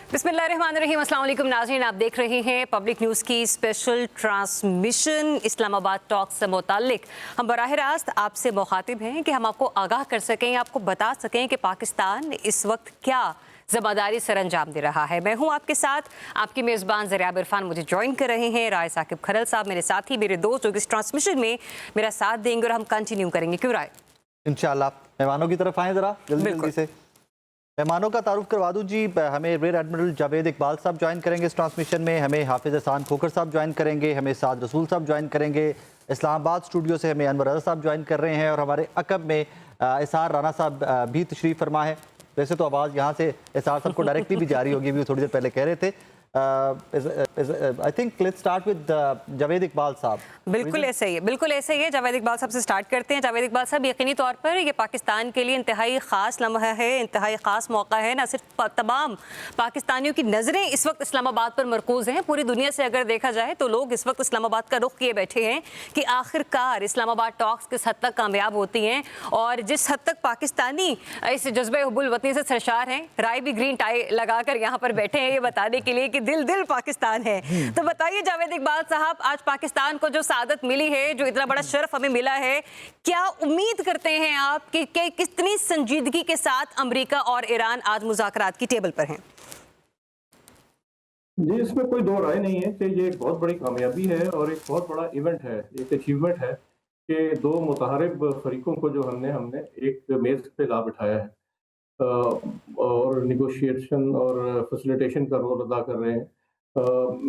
बिस्मिल्लाहिर्रहमानिर्रहीम। अस्सलाम वालेकुम नाज़रीन, आप देख रहे हैं पब्लिक न्यूज़ की स्पेशल ट्रांसमिशन इस्लामाबाद टॉक से मुताल्लिक। हम बराह रास्त आपसे मुखातिब हैं कि हम आपको आगाह कर सकें, आपको बता सकें कि पाकिस्तान इस वक्त क्या ज़िम्मेदारी सर अंजाम दे रहा है। मैं हूँ आपके साथ, आपकी मेज़बान ज़रियाब इरफान मुझे ज्वाइन कर रहे हैं। राय साकिब खरल साहब मेरे साथी, मेरे दोस्त जो इस ट्रांसमिशन में मेरा साथ देंगे और हम कंटिन्यू करेंगे। क्यों राय? इंशाल्लाह। मेहमानों की तरफ आएँ ज़रा जल्दी से। मेहमानों का तारुफ करवा दूँ जी। हमें रियर एडमिरल जावेद इकबाल साहब ज्वाइन करेंगे इस ट्रांसमिशन में, हमें हाफिज़ एहसान खोखर साहब ज्वाइन करेंगे, हमें साद रसूल साहब ज्वाइन करेंगे, इस्लामाबाद स्टूडियो से हमें अनवर रज़ा साहब ज्वाइन कर रहे हैं और हमारे अकब में इसार राना साहब भी तशरीफ़ फरमा है। वैसे तो आवाज़ यहाँ से इसार साहब को डायरेक्टली भी जारी होगी, भी थोड़ी देर पहले कह रहे थे। I think let's start with Javed Iqbal साहब। बिल्कुल ऐसे ही है, बिल्कुल ऐसे ही है। जावेद इकबाल साहब से स्टार्ट करते हैं। जावेद इकबाल साहब, यकीनी तौर पर ये पाकिस्तान के लिए इंतहाई ख़ास लम्हा है, इंतहाई ख़ास मौका है। न सिर्फ तमाम पाकिस्तानियों की नज़रें इस वक्त इस्लामाबाद पर मरकूज़ हैं, पूरी दुनिया से अगर देखा जाए तो लोग इस वक्त इस्लामाबाद का रुख किए बैठे हैं कि आखिरकार इस्लामाबाद टॉक्स किस हद तक कामयाब होती हैं और जिस हद तक पाकिस्तानी इस जज्बे हुब्बुल वतनी से सरशार हैं। राय भी ग्रीन टाई लगाकर यहाँ पर बैठे हैं ये बताने के लिए कि दिल दिल पाकिस्तान है। तो बताइए जावेद इकबाल साहब, आज पाकिस्तान को जो सादत मिली है, जो इतना बड़ा शर्फ हमें मिला है, क्या उम्मीद करते हैं आप कि कितनी संजीदगी के साथ अमेरिका और ईरान आज मुज़ाकरात की टेबल पर हैं? जी, इसमें कोई दो राय नहीं है कि ये एक बहुत बड़ी कामयाबी है और एक बहुत बड़ा इवेंट है, एक अचीवमेंट है कि दो मुतहारिब फरीकों को जो हमने एक मेज़ पे ला बिठाया है और निगोशिएशन और फैसिलिटेशन का रोल अदा कर रहे हैं।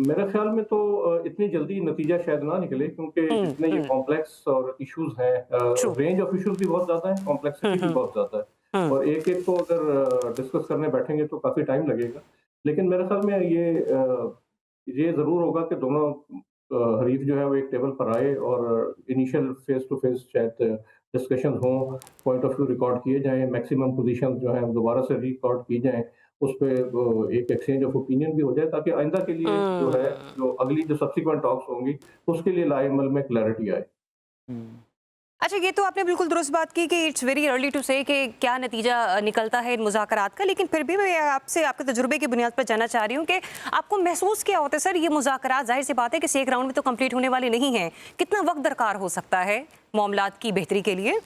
मेरे ख्याल में तो इतनी जल्दी नतीजा शायद ना निकले, क्योंकि जितने ये कॉम्प्लेक्स और इश्यूज हैं, रेंज ऑफ इश्यूज भी बहुत ज़्यादा है, कॉम्प्लेक्सिटी भी बहुत ज़्यादा है और एक एक को अगर डिस्कस करने बैठेंगे तो काफ़ी टाइम लगेगा। लेकिन मेरे ख्याल में ये ज़रूर होगा कि दोनों हरीफ जो है वो एक टेबल पर आए और इनिशियल फेस टू फेस शायद डिस्कशन हो, पॉइंट ऑफ व्यू रिकॉर्ड किए जाएँ, मैक्सिमम पोजीशन जो है दोबारा से रिकॉर्ड की जाएँ, उस पे एक एक्सचेंज ऑफ ओपिनियन भी हो जाए ताकि आइंदा के लिए जो अगली जो सब्सिक्वेंट टॉक्स होंगी उसके लिए लाए अमल में क्लैरिटी आए। अच्छा, ये तो आपने बिल्कुल दुरुस्त बात की कि इट्स वेरी अर्ली टू से कि क्या नतीजा निकलता है इन मुज़ाकरात का, लेकिन फिर भी मैं आपसे आपके तजुर्बे की बुनियाद पर जानना चाह रही हूँ कि आपको महसूस क्या होता है सर, ये मुज़ाकरात जाहिर सी बात है कि एक राउंड में तो कंप्लीट होने वाले नहीं हैं, कितना वक्त दरकार हो सकता है मामलात की बेहतरी के लिए?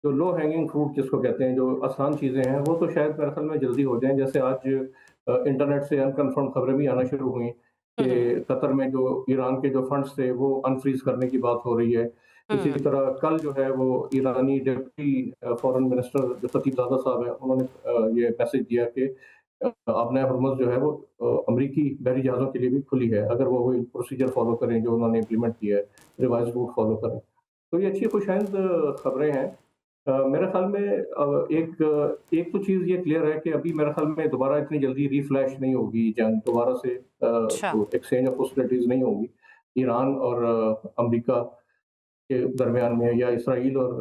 जो लो हैंगिंग फ्रूट जिसको कहते हैं, जो आसान चीज़ें हैं, वो तो शायद मेरे ख्याल में जल्दी हो जाएँ। जैसे आज इंटरनेट से अनकन्फर्म खबरें भी आना शुरू हुई कि कतर में जो ईरान के जो फंड्स थे वो अनफ्रीज़ करने की बात हो रही है। इसी तरह कल जो है वो ईरानी डिप्टी फॉरेन मिनिस्टर जो खतीबज़ादा साहब हैं, उन्होंने ये मैसेज दिया कि आपने हरमुज़ जो है वो अमरीकी बहरी जहाज़ों के लिए भी खुली है, अगर वो वही प्रोसीजर फ़ॉलो करें जो उन्होंने इम्प्लीमेंट किया है, रिवाइज़ रूट फ़ॉलो करें। तो ये अच्छी खुशाइंद खबरें हैं। मेरे ख्याल में एक तो चीज़ ये क्लियर है कि अभी मेरे ख्याल में दोबारा इतनी जल्दी रीफ्लैश नहीं होगी जंग, दोबारा से अच्छा। तो एक्सचेंज ऑफ हॉस्टिलिटीज़ नहीं होगी ईरान और अमेरिका के दरमियान में या इसराइल और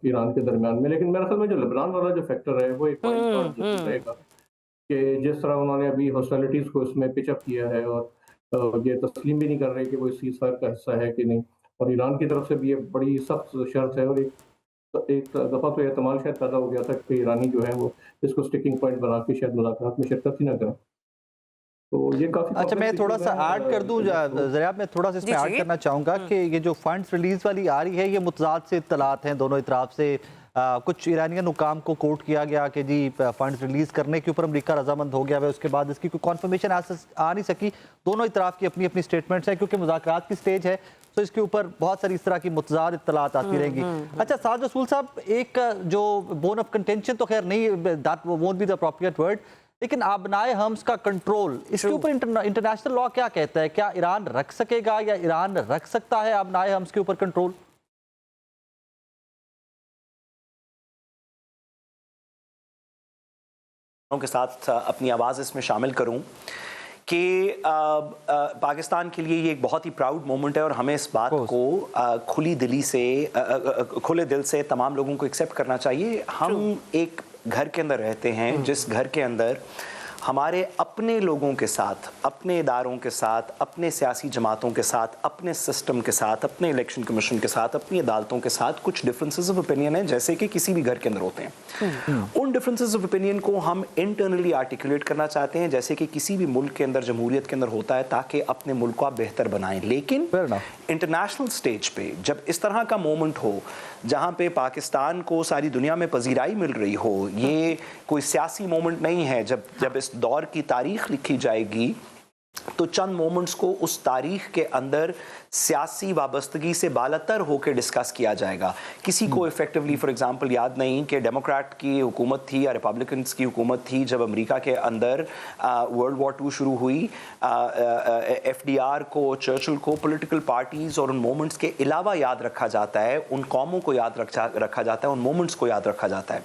ईरान के दरमियान में। लेकिन मेरे ख्याल में जो लेबनान वाला जो फैक्टर है वो एक वाइल्ड कार्ड जरूर रहेगा कि जिस तरह उन्होंने अभी हॉस्टिलिटीज़ को इसमें पिचअप किया है और ये तस्लीम भी नहीं कर रहे कि वो इस सीज़फायर का हिस्सा है कि नहीं, और ईरान की तरफ से भी ये बड़ी सख्त शर्त है और एक दफ़ा तो एहतमाल शायद पैदा हो गया था कि ईरानी जो है वो इसको स्टिकिंग पॉइंट बना के शायद मुज़ाकरात में शिरकत ही ना करें। तो ये काफ़ी अच्छा, मैं थोड़ा सा ऐड कर दूं ज़रा, मैं थोड़ा सा इसमें ऐड करना चाहूँगा कि ये जो फंड्स रिलीज़ वाली आ रही है ये मुतज़ाद से इत्तलात हैं दोनों इतराफ़ से। कुछ ईरानियन हुकाम को कोर्ट किया गया कि जी फंड्स रिलीज़ करने के ऊपर अमेरिका रजामंद हो गया है, उसके बाद इसकी कोई कॉन्फर्मेशन आ नहीं सकी। दोनों इतराफ़ की अपनी अपनी स्टेटमेंट्स हैं, क्योंकि मुज़ाकरात की स्टेज है तो इसके ऊपर बहुत सारी इस तरह की मुतज़ाद इत्तलात आती रहेंगी। अच्छा साद रसूल साहब, एक जो बोन ऑफ कंटेंशन तो खैर नहीं, that won't be the appropriate word, लेकिन आबनाए हम्स का कंट्रोल, इसके ऊपर इंटरनेशनल लॉ क्या कहता है? क्या ईरान रख सकेगा या ईरान रख सकता है आबनाए हम्स के ऊपर कंट्रोल? के साथ अपनी आवाज़ इसमें शामिल करूं कि पाकिस्तान के लिए ये एक बहुत ही प्राउड मोमेंट है और हमें इस बात को खुले दिल से तमाम लोगों को एक्सेप्ट करना चाहिए। हम एक घर के अंदर रहते हैं जिस घर के अंदर हमारे अपने लोगों के साथ, अपने इदारों के साथ, अपने सियासी जमातों के साथ, अपने सिस्टम के साथ, अपने इलेक्शन कमीशन के साथ, अपनी अदालतों के साथ कुछ डिफरेंसेस ऑफ ओपिनियन हैं, जैसे कि किसी भी घर के अंदर होते हैं। उन डिफरेंसेस ऑफ ओपिनियन को हम इंटरनली आर्टिकुलेट करना चाहते हैं, जैसे कि किसी भी मुल्क के अंदर, जमहूरियत के अंदर होता है, ताकि अपने मुल्क को आप बेहतर बनाएं। लेकिन इंटरनेशनल स्टेज पे जब इस तरह का मोमेंट हो जहां पे पाकिस्तान को सारी दुनिया में पजीराई मिल रही हो, ये कोई सियासी मोमेंट नहीं है। जब इस दौर की तारीख लिखी जाएगी तो चंद मोमेंट्स को उस तारीख के अंदर सियासी वाबस्तगी से बालातर होकर डिस्कस किया जाएगा। किसी को इफेक्टिवली फॉर एग्जांपल याद नहीं कि डेमोक्रेट की हुकूमत थी या रिपब्लिकन्स की हुकूमत थी जब अमेरिका के अंदर वर्ल्ड वॉर 2 शुरू हुई। FDR को, चर्चिल को पॉलिटिकल पार्टीज और उन मोमेंट्स के अलावा याद रखा जाता है, उन कौमों को याद रखा जाता है, उन मोमेंट्स को याद रखा जाता है।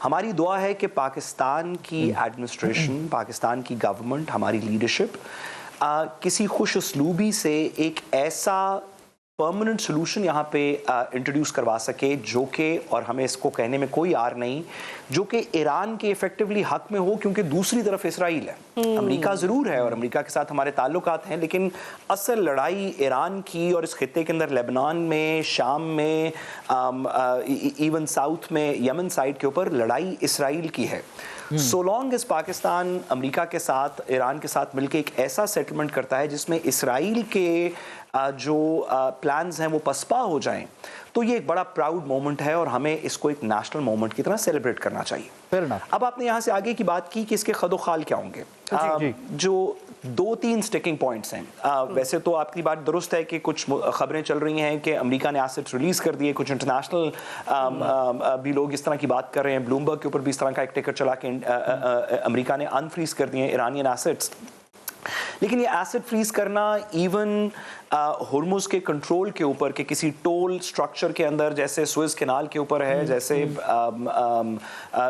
हमारी दुआ है कि पाकिस्तान की एडमिनिस्ट्रेशन, पाकिस्तान की गवर्नमेंट, हमारी लीडरशिप किसी खुश उसलूबी से एक ऐसा परमानेंट सोल्यूशन यहाँ पे इंट्रोड्यूस करवा सके जो कि, और हमें इसको कहने में कोई आर नहीं, जो कि ईरान के इफेक्टिवली हक में हो, क्योंकि दूसरी तरफ इसराइल है। अमेरिका ज़रूर है और अमेरिका के साथ हमारे ताल्लुकात हैं, लेकिन असल लड़ाई ईरान की और इस खित्ते के अंदर लेबनान में, शाम में, इवन साउथ में, यमन साइड के ऊपर लड़ाई इसराइल की है। So long as Pakistan America के साथ, ईरान के साथ मिलकर एक ऐसा सेटलमेंट करता है जिसमें इसराइल के जो प्लान्स हैं वो पसपा हो जाएं, तो ये एक बड़ा प्राउड मोमेंट है और हमें इसको एक नेशनल मोमेंट की तरह सेलिब्रेट करना चाहिए। अब आपने यहाँ से आगे की बात की कि इसके खदोखाल क्या होंगे। जो 2-3 स्टिकिंग पॉइंट्स हैं। वैसे तो आपकी बात दुरुस्त है कि कुछ खबरें चल रही हैं कि अमेरिका ने एसेट्स रिलीज कर दिए, कुछ इंटरनेशनल भी लोग इस तरह की बात कर रहे हैं। ब्लूमबर्ग के ऊपर भी इस तरह का एक टिकट चला के अमेरिका ने अनफ्रीज कर दिए ईरानियन एसेट्स। लेकिन ये एसेट फ्रीज करना इवन हुर्मुज के कंट्रोल के ऊपर के किसी टोल स्ट्रक्चर के अंदर, जैसे स्विस कैनाल के ऊपर है, जैसे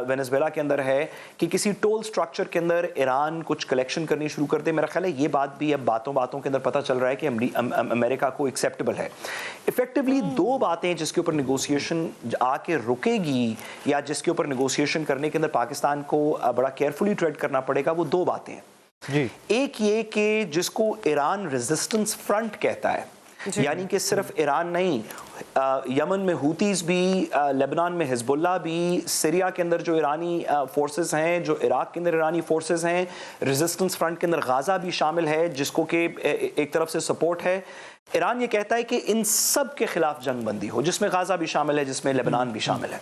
वेनेजुएला के अंदर है, कि किसी टोल स्ट्रक्चर के अंदर ईरान कुछ कलेक्शन करनी शुरू कर दे। मेरा ख्याल है ये बात भी अब बातों बातों के अंदर पता चल रहा है कि अमेरिका को एक्सेप्टेबल है। इफेक्टिवली 2 बातें जिसके ऊपर निगोशिएशन आके रुकेगी या जिसके ऊपर निगोशिएशन करने के अंदर पाकिस्तान को बड़ा केयरफुली ट्रेड करना पड़ेगा, वो 2 बातें हैं। एक ये कि जिसको ईरान रेजिस्टेंस फ्रंट कहता है, यानी कि सिर्फ ईरान नहीं, यमन में हूतीज भी, लेबनान में हिजबुल्लाह भी, सीरिया के अंदर जो ईरानी फोर्सेस हैं, जो इराक के अंदर ईरानी फोर्सेस हैं, रेजिस्टेंस फ्रंट के अंदर गाजा भी शामिल है जिसको कि एक तरफ से सपोर्ट है। ईरान ये कहता है कि इन सब के खिलाफ जंग बंदी हो, जिसमें गाजा भी शामिल है, जिसमें लेबनान भी शामिल है।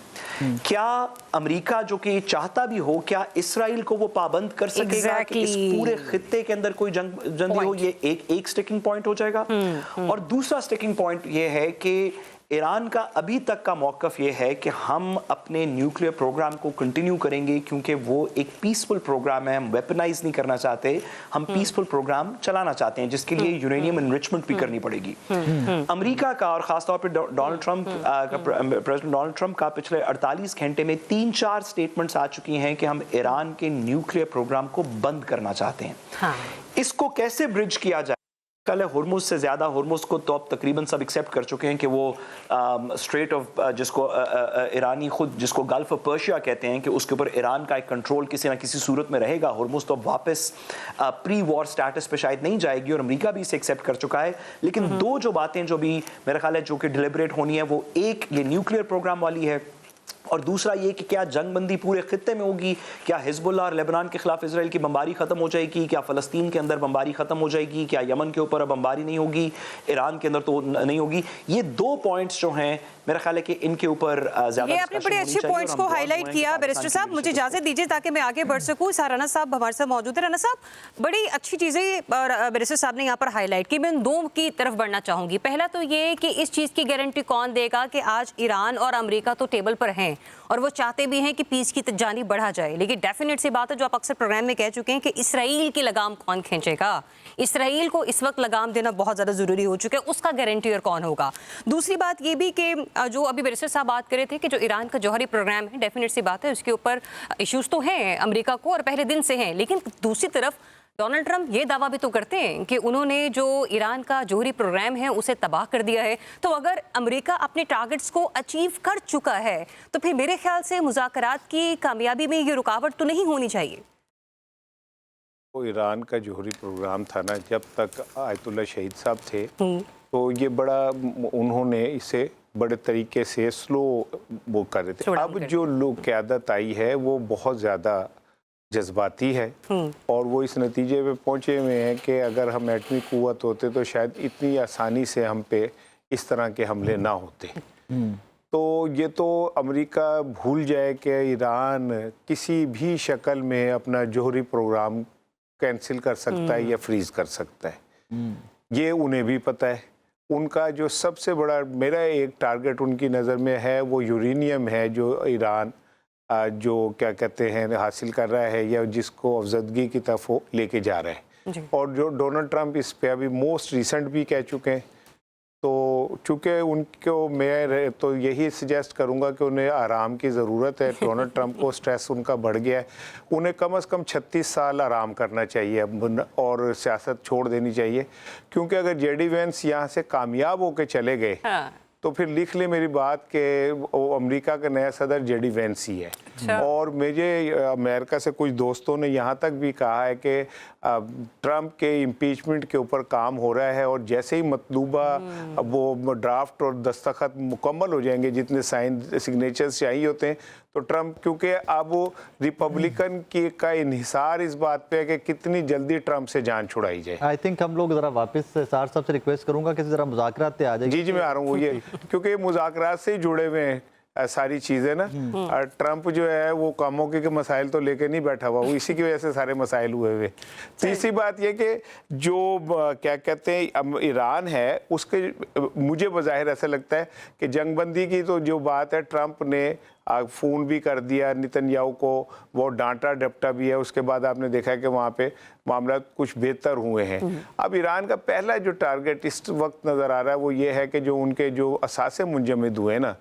क्या अमेरिका जो कि चाहता भी हो, क्या इसराइल को वो पाबंद कर सकेगा कि इस पूरे खित्ते के अंदर कोई जंग बंदी हो? ये एक स्टिकिंग पॉइंट हो जाएगा। और दूसरा स्टिकिंग पॉइंट ये है कि ईरान का अभी तक का मौक़िफ़ ये है कि हम अपने न्यूक्लियर प्रोग्राम को कंटिन्यू करेंगे, क्योंकि वो एक पीसफुल प्रोग्राम है, हम वेपनाइज नहीं करना चाहते, हम पीसफुल प्रोग्राम चलाना चाहते हैं, जिसके लिए यूरेनियम एनरिचमेंट भी करनी पड़ेगी। अमेरिका का और ख़ासतौर पर Donald Trump president Donald Trump का पिछले 48 घंटे में 3-4 स्टेटमेंट्स आ चुकी हैं कि हम ईरान के न्यूक्लियर प्रोग्राम को बंद करना चाहते हैं। इसको कैसे ब्रिज किया जाए? कल हुर्मुज से ज़्यादा, हुर्मुज को तो अब तकरीबन सब एक्सेप्ट कर चुके हैं कि वो स्ट्रेट ऑफ जिसको ईरानी खुद जिसको गल्फ ऑफ पर्शिया कहते हैं, कि उसके ऊपर ईरान का एक कंट्रोल किसी ना किसी सूरत में रहेगा। हुर्मुज तो अब वापस प्री वॉर स्टेटस पे शायद नहीं जाएगी और अमेरिका भी इसे एक्सेप्ट कर चुका है। लेकिन 2 जो बातें जो भी मेरा ख्याल है जो कि डिलिबरेट होनी है, वो एक ये न्यूक्लियर प्रोग्राम वाली है, और दूसरा ये कि क्या जंग बंदी पूरे खित्ते में होगी, क्या हिजबुल्लाह और लेबनान के खिलाफ इजराइल की बमबारी खत्म हो जाएगी, क्या फ़लस्तीन के अंदर बमबारी खत्म हो जाएगी, क्या यमन के ऊपर बमबारी नहीं होगी, ईरान के अंदर तो नहीं होगी। ये 2 पॉइंट्स जो हैं मेरा ख्याल है कि इनके ऊपर ज़्यादा, ये आपने बड़े अच्छे पॉइंट्स को हाईलाइट किया। बैरिस्टर साहब मुझे इजाज़त दीजिए ताकि मैं आगे बढ़ सकूँ। राना साहब हमारे साथ मौजूद है। राना साहब, बड़ी अच्छी चीज़ें बैरिस्टर साहब ने यहाँ पर हाईलाइट की। मैं उन 2 की तरफ बढ़ना चाहूँगी। पहला तो ये कि इस चीज़ की गारंटी कौन देगा कि आज ईरान और अमेरिका तो टेबल पर हैं और वो चाहते भी हैं कि पीस की जानी बढ़ा जाए, लेकिन डेफिनेट सी बात है जो आप अक्सर प्रोग्राम में कह चुके हैं कि इसराइल की लगाम कौन खींचेगा। इसराइल को इस वक्त लगाम देना बहुत ज़्यादा ज़रूरी हो चुका है, उसका गारंटीयर कौन होगा। दूसरी बात ये भी कि जो अभी बैरिस्टर साहब बात कर रहे थे कि जो ईरान का जौहरी प्रोग्राम है, डेफिनेट सी बात है उसके ऊपर इश्यूज़ तो हैं अमेरिका को और पहले दिन से हैं, लेकिन दूसरी तरफ डोनाल्ड ट्रंप ये दावा भी तो करते हैं कि उन्होंने जो ईरान का जौहरी प्रोग्राम है उसे तबाह कर दिया है। तो अगर अमेरिका अपने टारगेट्स को अचीव कर चुका है तो फिर मेरे ख्याल से मुज़ाकरात की कामयाबी में ये रुकावट तो नहीं होनी चाहिए। वो ईरान का जोहरी प्रोग्राम था ना, जब तक आयतुल्ला शहीद साहब थे तो ये बड़ा उन्होंने इसे बड़े तरीके से स्लो वो कर रहे थे। अब जो लोग क़यादत आई है वो बहुत ज़्यादा जज्बाती है और वो इस नतीजे पे पहुँचे हुए हैं कि अगर हम एटमी क़ुव्वत होते तो शायद इतनी आसानी से हम पे इस तरह के हमले ना होते। तो ये तो अमेरिका भूल जाए कि ईरान किसी भी शक्ल में अपना जोहरी प्रोग्राम कैंसिल कर सकता है या फ्रीज कर सकता है, ये उन्हें भी पता है। उनका जो सबसे बड़ा मेरा एक टारगेट उनकी नज़र में है वो यूरेनियम है, जो ईरान जो क्या कहते हैं हासिल कर रहा है या जिसको अफजदगी की तरफ वो लेके जा रहा है। और जो डोनाल्ड ट्रंप इस पे अभी मोस्ट रिसेंट भी कह चुके हैं, तो चूँकि उनको मैं तो यही सजेस्ट करूँगा कि उन्हें आराम की ज़रूरत है। डोनाल्ड ट्रंप को स्ट्रेस उनका बढ़ गया है, उन्हें कम से कम 36 साल आराम करना चाहिए और सियासत छोड़ देनी चाहिए। क्योंकि अगर जेडी वेंस यहाँ से कामयाब होकर चले गए तो फिर लिख ले मेरी बात कि अमेरिका का नया सदर जेडी वेंस ही है। और मुझे अमेरिका से कुछ दोस्तों ने यहाँ तक भी कहा है कि ट्रंप के इम्पीचमेंट के ऊपर काम हो रहा है और जैसे ही मतलूबा वो ड्राफ्ट और दस्तखत मुकम्मल हो जाएंगे, जितने साइन सिग्नेचर्स चाहिए होते हैं, तो ट्रंप क्योंकि अब वो रिपब्लिकन की का इन्हिसार इस बात पे है कि कितनी जल्दी ट्रंप से जान छुड़ाई जाए। आई थिंक हम लोग ज़रा वापस सार साहब से रिक्वेस्ट करूंगा कि ज़रा मुज़ाकरात पे आ जाए। जी मैं आ रहा हूँ ये क्योंकि मुज़ाकरात से ही जुड़े हुए हैं सारी चीज़ें ना। और ट्रंप जो है वो कामों के मसाइल तो लेके नहीं बैठा हुआ, वो इसी की वजह से सारे मसाइल हुए हुए। तीसरी बात ये कि जो क्या कहते हैं ईरान है उसके मुझे बज़ाहिर ऐसा लगता है कि जंगबंदी की तो जो बात है ट्रंप ने फ़ोन भी कर दिया नेतन्याहू को, वो डांटा डपटा भी है। उसके बाद आपने देखा है कि वहाँ पे मामला कुछ बेहतर हुए हैं। अब ईरान का पहला जो टारगेट इस वक्त नज़र आ रहा है वो ये है कि जो उनके जो असासे मुंजमद हुए ना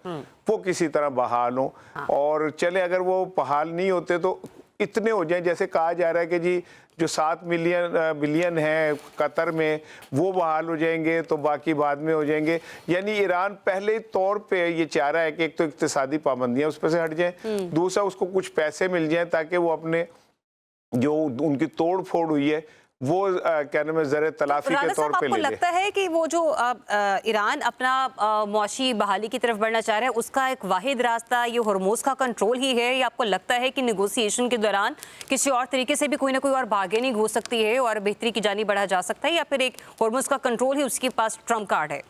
वो किसी तरह बहाल हों। और चले अगर वो बहाल नहीं होते तो इतने हो जाएं, जैसे कहा जा रहा है कि जी जो 7 बिलियन है कतर में वो बहाल हो जाएंगे तो बाकी बाद में हो जाएंगे। यानी ईरान पहले तौर पे ये चाह रहा है कि एक तो इक्तिसादी पाबंदियां उस पर से हट जाएं, दूसरा उसको कुछ पैसे मिल जाएं ताकि वो अपने जो उनकी तोड़ फोड़ हुई है वो क्या नाम है ज़रे तलाफी के तौर पे ले ले। लगता है कि वो जो ईरान अपना मौशी बहाली की तरफ बढ़ना चाह रहा है उसका एक वाहिद रास्ता ये हॉर्मोज़ का कंट्रोल ही है, या आपको लगता है कि नेगोशिएशन के दौरान किसी और तरीके से भी कोई ना कोई और बार्गेनिंग हो सकती है और बेहतरी की जानी बढ़ा जा सकता है, या फिर एक हॉर्मोज़ का कंट्रोल ही उसके पास ट्रम्प कार्ड है?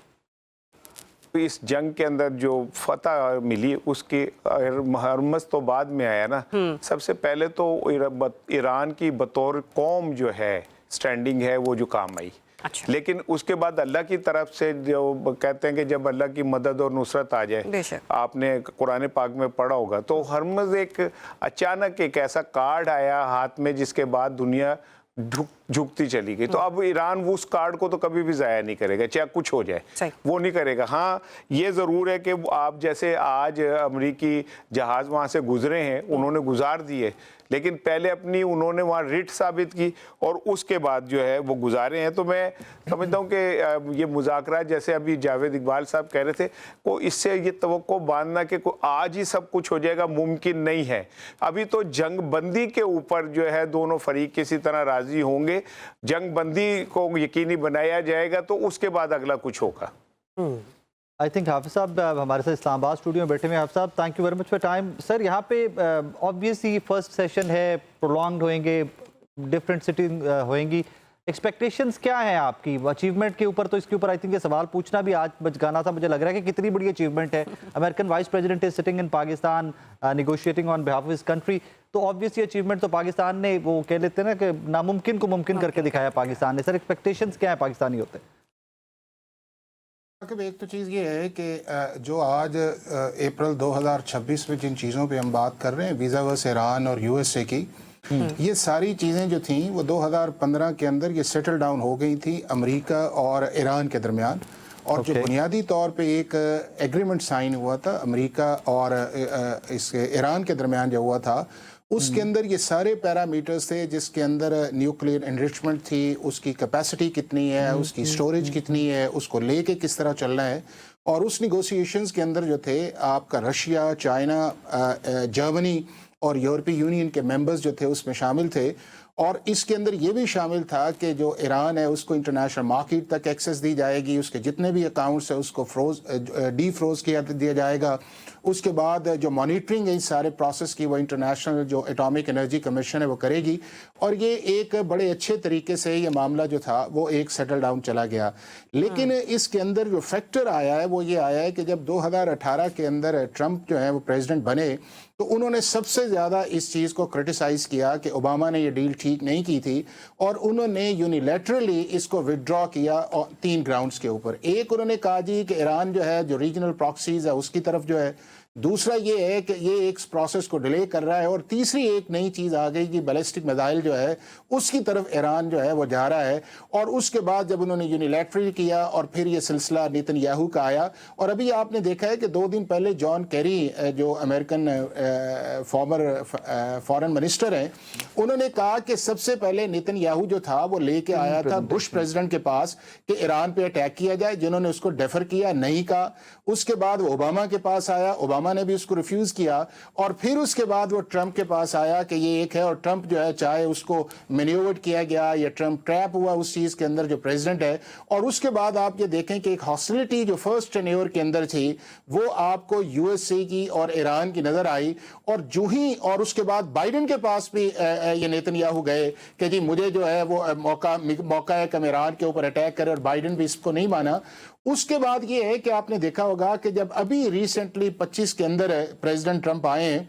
इस जंग के अंदर जो फतह मिली उसकी हरमस तो बाद में आया ना। सबसे पहले तो ईरान की बतौर कौम जो है स्टैंडिंग है वो जो काम आई। अच्छा। लेकिन उसके बाद अल्लाह की तरफ से जो कहते हैं कि जब अल्लाह की मदद और नुसरत आ जाए, आपने कुरान पाक में पढ़ा होगा, तो हरमज़ एक अचानक एक ऐसा कार्ड आया हाथ में जिसके बाद दुनिया झुकती चली गई। तो अब ईरान वो उस कार्ड को तो कभी भी ज़ाया नहीं करेगा, चाहे कुछ हो जाए वो नहीं करेगा। हाँ ये ज़रूर है कि आप जैसे आज अमरीकी जहाज़ वहाँ से गुजरे हैं, उन्होंने गुजार दिए, लेकिन पहले अपनी उन्होंने वहाँ रिट साबित की और उसके बाद जो है वो गुजारे हैं। तो मैं समझता हूँ कि ये मुज़ाकरात जैसे अभी जावेद इकबाल साहब कह रहे थे, को इससे ये तवक्को बांधना कि आज ही सब कुछ हो जाएगा मुमकिन नहीं है। अभी तो जंग बंदी के ऊपर जो है दोनों फरीक किसी तरह राज़ी होंगे, जंग बंदी को यकीनी बनाया जाएगा तो उसके बाद अगला कुछ होगा। आई थिंक हाफिज साहब हमारे साथ इस्लामाबाद स्टूडियो में बैठे हुए हैं। हाफिज साहब thank you very much for time. Sir यहाँ पे ऑब्वियसली फर्स्ट सेशन है, प्रोलॉन्ग्ड होंगे, डिफरेंट सिटिंग होंगी, एक्सपेक्टेशंस क्या हैं आपकी अचीवमेंट के ऊपर? तो इसके ऊपर आई थिंक ये सवाल पूछना भी आज बचगाना था। मुझे लग रहा है कि कितनी बड़ी अचीवमेंट है। American vice president is sitting in Pakistan negotiating on behalf of his country. तो ऑब्वियसली अचीवमेंट तो पाकिस्तान ने, वो कह लेते हैं ना कि नामुमकिन को मुमकिन करके दिखाया पाकिस्तान ने। सर एक्सपेक्टेशंस क्या है पाकिस्तानी होते? एक तो चीज़ ये है कि जो आज अप्रैल 2026 में जिन चीज़ों पे हम बात कर रहे हैं, वीज़ा वर्स ईरान और यूएसए की, ये सारी चीज़ें जो थीं वो 2015 के अंदर ये सेटल डाउन हो गई थी अमेरिका और ईरान के दरमियान। और जो बुनियादी तौर पे एक एग्रीमेंट साइन हुआ था अमेरिका और इस ईरान के दरमियान जो हुआ था, उसके अंदर ये सारे पैरामीटर्स थे, जिसके अंदर न्यूक्लियर एनरिचमेंट थी, उसकी कैपेसिटी कितनी है, उसकी स्टोरेज कितनी है, उसको लेके किस तरह चलना है। और उस निगोशिएशंस के अंदर जो थे आपका रशिया, चाइना, जर्मनी और यूरोपीय यूनियन के मेंबर्स जो थे उसमें शामिल थे। اور اس کے اندر یہ بھی شامل تھا کہ جو ایران ہے اس کو انٹرنیشنل مارکیٹ تک ایکسیس دی جائے گی، اس کے جتنے بھی اکاؤنٹس ہیں اس کو ڈی فروز دیا جائے گا، اس کے بعد جو مانیٹرنگ ہے اس سارے پروسیس کی وہ انٹرنیشنل جو ایٹامک انرجی کمیشن ہے وہ کرے گی، اور یہ ایک بڑے اچھے طریقے سے یہ معاملہ جو تھا وہ ایک سیٹل ڈاؤن چلا گیا۔ لیکن اس کے اندر جو فیکٹر آیا ہے وہ یہ آیا ہے کہ جب 2018 کے اندر ٹرمپ جو ہے وہ پریزیڈنٹ بنے تو انہوں نے سب سے زیادہ اس چیز کو کرٹیسائز کیا کہ اوباما نے یہ ڈیل ٹھیک نہیں کی تھی، اور انہوں نے یونیلیٹرلی اس کو وڈرا کیا 3 گراؤنڈز کے اوپر۔ ایک انہوں نے کہا جی کہ ایران جو ہے جو ریجنل پراکسیز ہے اس کی طرف جو ہے، دوسرا یہ ہے کہ یہ ایک پروسیس کو ڈیلے کر رہا ہے، اور تیسری ایک نئی چیز آ گئی کہ بیلسٹک میزائل جو ہے اس کی طرف ایران جو ہے وہ جا رہا ہے۔ اور اس کے بعد جب انہوں نے یونیلیٹرل کیا اور پھر یہ سلسلہ نیتن یاہو کا آیا، اور ابھی آپ نے دیکھا ہے کہ 2 دن پہلے جان کیری جو امریکن فارمر فارن منسٹر ہیں، انہوں نے کہا کہ سب سے پہلے نیتن یاہو جو تھا وہ لے کے آیا تھا بش پریزیڈنٹ کے پاس کہ ایران پہ اٹیک کیا جائے، جنہوں نے اس کو ڈیفر کیا، نہیں کہا۔ اس کے بعد وہ اوباما کے پاس آیا، اوباما نے بھی اس کو ریفیوز کیا، اور پھر اس کے بعد وہ ٹرمپ کے پاس آیا کہ یہ ایک ہے، اور ٹرمپ جو ہے چاہے اس کو مینیورڈ کیا گیا یا ٹرمپ ٹریپ ہوا اس چیز کے اندر جو پریزیڈنٹ ہے، اور اس کے بعد آپ یہ دیکھیں کہ ایک ہاسٹیلٹی جو فرسٹ ٹینیور کے اندر تھی وہ آپ کو یو ایس اے کی اور ایران کی نظر آئی، اور جو ہی اور اس کے بعد بائیڈن کے پاس بھی یہ نیتن یاہو گئے کہ جی مجھے جو ہے وہ موقع ہے کہ میں ایران کے اوپر اٹیک کرے، اور بائیڈن بھی اس کو نہیں مانا۔ اس کے بعد یہ ہے کہ آپ نے دیکھا ہوگا کہ جب ابھی ریسنٹلی 25 کے اندر پریزیڈنٹ ٹرمپ آئے ہیں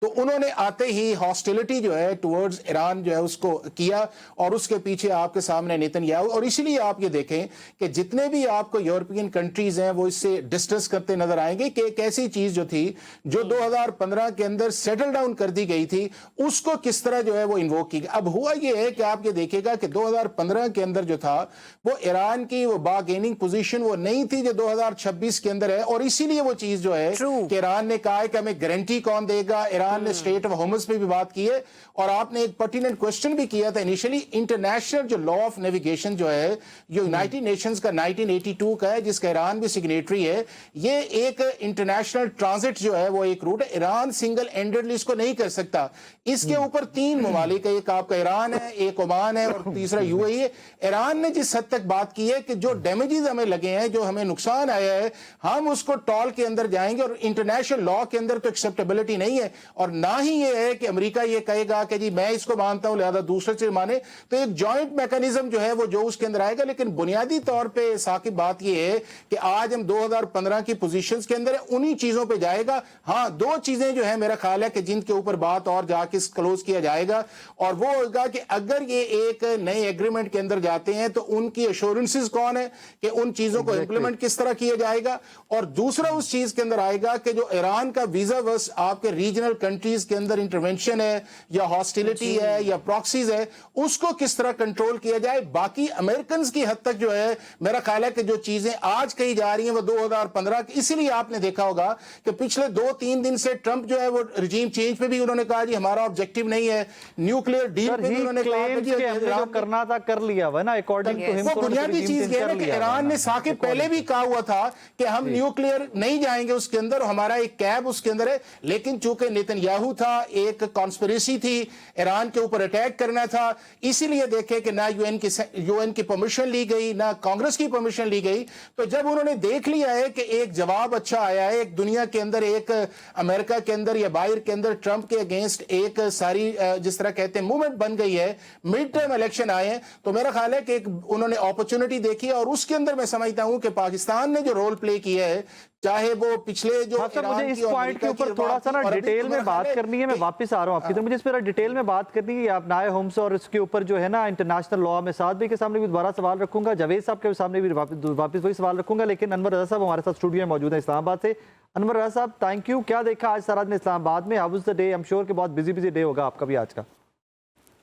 تو انہوں نے آتے ہی ہاسٹیلٹی جو ہے ٹورڈز ایران جو ہے اس کو کیا، اور اس کے پیچھے آپ کے سامنے نیتن یاہو، اور اسی لیے آپ یہ دیکھیں کہ جتنے بھی آپ کو یورپین کنٹریز ہیں وہ اس سے ڈسکس کرتے نظر آئیں گے کہ ایک ایسی چیز جو تھی جو 2015 کے اندر سیٹل ڈاؤن کر دی گئی تھی اس کو کس طرح جو ہے وہ انووک کی گئی۔ اب ہوا یہ ہے کہ آپ یہ دیکھیں گا کہ 2015 کے اندر جو تھا وہ ایران کی وہ بارگیننگ پوزیشن وہ نہیں تھی جو 2026 کے اندر ہے، اور اسی لیے وہ چیز جو ہے کہ ایران نے کہا ہے کہ ہمیں گارنٹی کون دے گا۔ ایران نے اسٹیٹ آف ہومس پہ بھی بات کی ہے، اور آپ نے ایک پرٹیننٹ کوسچن بھی کیا تھا انیشلی، انٹرنیشنل جو لا آف نیویگیشن جو ہے جو یونائٹڈ نیشنز کا 1982 کا ہے جس کا ایران بھی سگنیٹری ہے، یہ ایک انٹرنیشنل ٹرانزٹ جو ہے وہ ایک روٹ ہے، ایران سنگل اینڈڈلی اس کو نہیں کر سکتا۔ اس کے اوپر 3 ممالک ہے، ایک آپ کا ایران ہے، ایک عمان ہے، اور تیسرا یو اے ای ہے۔ ایران نے جس حد تک بات کی ہے کہ جو ڈیمیجز ہمیں لگے ہیں، جو ہمیں نقصان آیا ہے، ہم اس کو ٹال کے اندر جائیں گے، اور انٹرنیشنل لا کے اندر تو ایکسیپٹیبلٹی نہیں ہے، اور نہ ہی یہ ہے کہ امریکہ یہ کہے گا کہ جی میں اس کو مانتا ہوں لہذا دوسرے سے مانے، تو ایک جوائنٹ میکانزم جو ہے وہ جو اس کے اندر آئے گا۔ لیکن بنیادی طور پہ ثاقب بات یہ ہے کہ آج ہم 2015 کی پوزیشنز کے اندر انہی چیزوں پہ جائے گا۔ ہاں 2 چیزیں جو ہیں میرا خیال ہے کہ جن کے اوپر بات اور جا کے کلوز کیا جائے گا، اور وہ ہوگا کہ اگر یہ ایک نئے ایگریمنٹ کے اندر جاتے ہیں تو ان کی ایشورنسز کون ہے کہ ان چیزوں کو امپلیمنٹ کس طرح کیا جائے گا، اور دوسرا اس چیز کے اندر آئے گا کہ جو ایران کا ویزا ورس آپ کے ریجنل کنٹریز کے اندر انٹرونشن ہے یا ہاسٹیلٹی ہے یا پراکسیز ہے اس کو کس طرح کنٹرول کیا جائے۔ باقی امریکنز کی حد تک جو ہے میرا خیال ہے کہ جو چیزیں آج کہی جا رہی ہیں وہ 2015 کی، اسی لیے آپ نے دیکھا ہوگا کہ پچھلے 2-3 دن سے ٹرمپ جو ہے وہ رجیم چینج پہ بھی انہوں نے کہا جی ہمارا آبجیکٹو نہیں ہے، نیوکلیئر ڈیل پہ بھی انہوں نے کہا کہ جو کرنا تھا کر لیا ہوا نا اکارڈنگ ٹو ہم۔ وہ بنیادی چیز یہ ہے کہ ایران نے ثاقب پہلے بھی کہا ہوا تھا کہ ہم نیوکلیئر نہیں جائیں گے اس کے اندر، ہمارا ایک کیب اس کے اندر ہے، لیکن چونکہ نیتن یاہو تھا، ایک کانسپریسی تھی، ایران کے اوپر اٹیک کرنا تھا، اسی لیے دیکھے کہ نہ یو این کی پرمیشن لی گئی نہ کانگریس کی پرمیشن لی گئی۔ تو جب انہوں نے دیکھ لیا ہے کہ ایک جواب اچھا آیا ہے، ایک دنیا کے اندر، ایک امریکہ کے اندر یا باہر کے اندر ٹرمپ کے اگینسٹ ایک ساری جس طرح کہتے ہیں موومنٹ بن گئی ہے، مڈ ٹرم الیکشن آئے ہیں، تو میرا خیال ہے کہ ایک انہوں نے اپرچونٹی دیکھی، اور اس کے اندر میں سمجھتا ہوں کہ پاکستان نے جو رول پلے کیا ہے، چاہے وہ پچھلے جو مجھے اس پوائنٹ کے اوپر تھوڑا سا نا ڈیٹیل میں بات کرنی ہے، میں واپس آ رہا ہوں آپ کی طرف، مجھے اس پر ڈیٹیل میں بات کرنی ہے، آپ نائے ہومس اور اس کے اوپر جو ہے نا انٹرنیشنل لاء میں سعد بھائی کے سامنے بھی دوبارہ سوال رکھوں گا، جاوید صاحب کے سامنے بھی واپس وہی سوال رکھوں گا، لیکن انور رضا صاحب ہمارے ساتھ اسٹوڈیو میں موجود ہیں اسلام آباد سے۔ انور رضا صاحب تھینک یو، کیا دیکھا آج سرحد نے اسلام آباد میں؟ How was the day? Am sure کہ بہت بزی ڈے ہوگا آپ کا بھی آج کا۔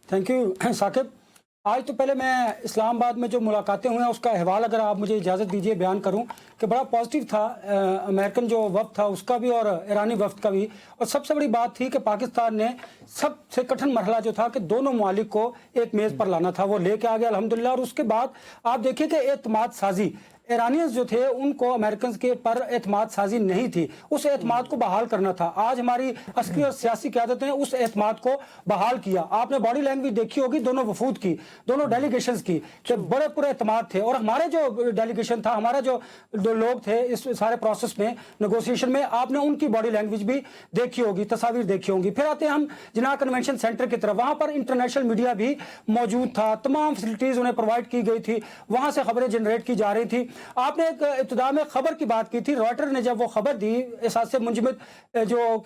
Thank you Saqib. آج تو پہلے میں اسلام آباد میں جو ملاقاتیں ہوئے ہیں اس کا احوال اگر آپ مجھے اجازت دیجئے بیان کروں کہ بڑا پازیٹیو تھا، امریکن جو وفد تھا اس کا بھی اور ایرانی وفد کا بھی، اور سب سے بڑی بات تھی کہ پاکستان نے سب سے کٹھن مرحلہ جو تھا کہ دونوں ممالک کو ایک میز پر لانا تھا، وہ لے کے آ گیا الحمدللہ، اور اس کے بعد آپ دیکھیں کہ اعتماد سازی ईरानियंस जो थे उनको अमेरिकन के पर एतमाद साजी नहीं थी, उस एतमाद को बहाल करना था। आज हमारी अस्करी और सियासी क़यादत ने उस एतमाद को बहाल किया। आपने बॉडी लैंग्वेज देखी होगी दोनों वफूद की, दोनों डेलीगेशंस की, कि बड़े पूरे एतमाद थे। और हमारे जो डेलीगेशन था, हमारा जो लोग थे इस सारे प्रोसेस में, नेगोशिएशन में, आपने उनकी बॉडी लैंग्वेज भी देखी होगी, तस्वीर देखी होंगी। फिर आते हैं हम जिन्ना कन्वेंशन सेंटर की तरफ, वहां पर इंटरनेशनल मीडिया भी मौजूद था, तमाम फैसिलिटीज उन्हें प्रोवाइड की गई थी, वहां से खबरें जनरेट की जा रही थी। आपने एक इब्तिदा में खबर की बात की थी, रॉयटर ने जब वो खबर दी एहसास से मुंजमद जो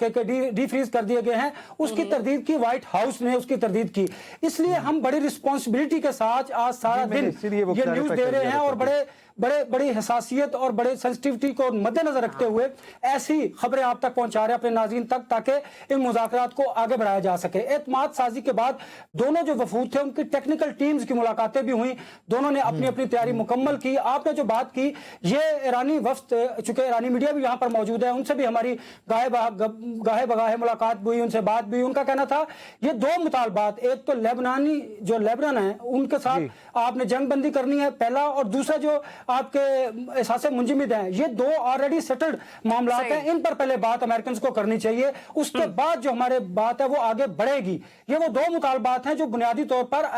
डीफ्रीज कर दिए गए हैं, उसकी तरदीद की व्हाइट हाउस ने, उसकी तरदीद की। इसलिए हम बड़ी रिस्पॉन्सिबिलिटी के साथ आज सारा दिन ये न्यूज दे रहे हैं और बड़ी हसासियत और बड़े सेंसिटिविटी को मद्देनजर रखते हुए ऐसी खबरें आप तक पहुंचा रहे हैं अपने नाज़रीन तक, ताकि इन मुज़ाकरात को आगे बढ़ाया जा सके। एतमाद साजी के बाद दोनों जो वफूद थे उनकी टेक्निकल टीम्स की मुलाकातें भी हुई, दोनों ने अपनी अपनी तैयारी मुकम्मल की। आपने जो बात की, ये ईरानी वफ्द, चूंकि ईरानी मीडिया भी यहाँ पर मौजूद है, उनसे भी हमारी गाहे बगाहे मुलाकात हुई, उनसे बात भी। उनका कहना था ये दो मुतालबात, एक तो लेबनानी जो लेबनान है उनके साथ आपने जंग बंदी करनी है पहला, और दूसरा जो आपके एहसास मुंजमद हैं, ये दो ऑलरेडी सेटल्ड मामला हैं, इन पर पहले बात अमेरिकन को करनी चाहिए, उसके बाद जो हमारे बात है वो आगे बढ़ेगी। ये वो दो मुतालबात हैं जो बुनियादी तौर पर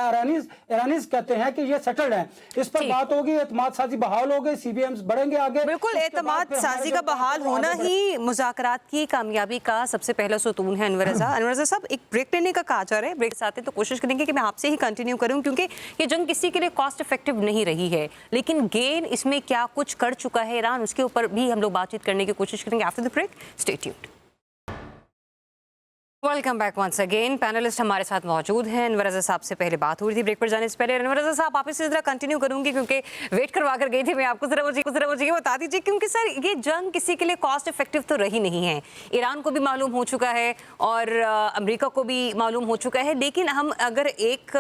ईरानीज कहते हैं कि ये सेटल्ड हैं, इस पर बात होगी, एतमाद साजी बहाल हो गई, सीबीएम्स बढ़ेंगे आगे। बिल्कुल, एतमाद साजी का बहाल होना ही मुज़ाकरात की कामयाबी का सबसे पहला सुतून है। अनवर रज़ा साहब, एक ब्रेक लेने का कहा जा रहा है, ब्रेक से आते तो कोशिश करेंगे कि मैं आपसे ही कंटिन्यू करूं, क्योंकि ये जंग किसी के लिए कॉस्ट इफेक्टिव नहीं रही है, लेकिन गेन इसमें क्या कुछ कर चुका है ईरान, उसके ऊपर भी हम लोग बातचीत करने की कोशिश करेंगे after the break. Stay tuned. Welcome back once again. Panelist हमारे साथ मौजूद हैं। अनवर रज़ा साहब से पहले बात हो रही थी ब्रेक पर जाने से पहले। अनवर रज़ा साहब, आप इसी तरह कंटिन्यू करूंगी क्योंकि वेट करवा कर गई थी मैं आपको, जरा मुझे ये बता दीजिए, क्योंकि सर ये जंग किसी के लिए कॉस्ट इफेक्टिव तो रही नहीं है, ईरान को भी मालूम हो चुका है और अमेरिका को भी मालूम हो चुका है, लेकिन हम अगर एक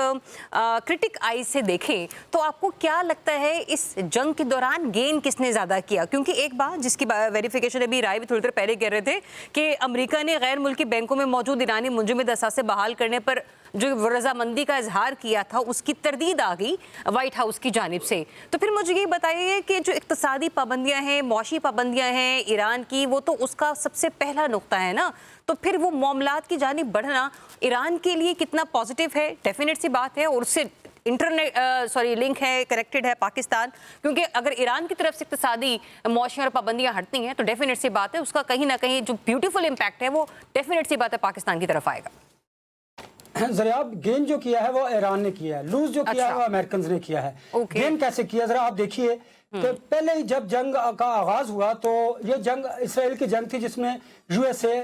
क्रिटिक आई से देखें तो आपको क्या लगता है इस जंग के दौरान गेन किसने ज़्यादा किया? क्योंकि एक बात जिसकी वेरिफिकेशन अभी राय भी थोड़ी देर पहले कह रहे थे कि अमेरिका ने गैर मुल्की बैंकों में मौजूद ईरानी मुंजमद असासे बहाल करने पर जो रजामंदी का इजहार किया था उसकी तरदीद आ गई व्हाइट हाउस की जानिब से। तो फिर मुझे ये बताइए कि जो इक्तसादी पाबंदियां हैं, मौशी पाबंदियां हैं ईरान की, वो तो उसका सबसे पहला नुक्ता है ना, तो फिर वो मामलात की जानिब बढ़ना ईरान के लिए कितना पॉजिटिव है? डेफिनेट सी बात है, और उससे लिंक है, कनेक्टेड है पाकिस्तान, क्योंकि अगर ईरान की तरफ से इक्तसादी मौशियाँ और पाबंदियाँ हटती हैं तो डेफिनेट सी बात है उसका कहीं ना कहीं जो ब्यूटीफुल इम्पैक्ट है वो डेफिनेट सी बात है पाकिस्तान की तरफ आएगा। जरा गेन जो किया है वो ईरान ने किया है, लूज जो किया है वो अमेरिकन ने किया है। गेन कैसे किया जरा आप देखिए कि पहले ही जब जंग का आगाज हुआ तो ये जंग इसराइल की जंग थी जिसमें यूएसए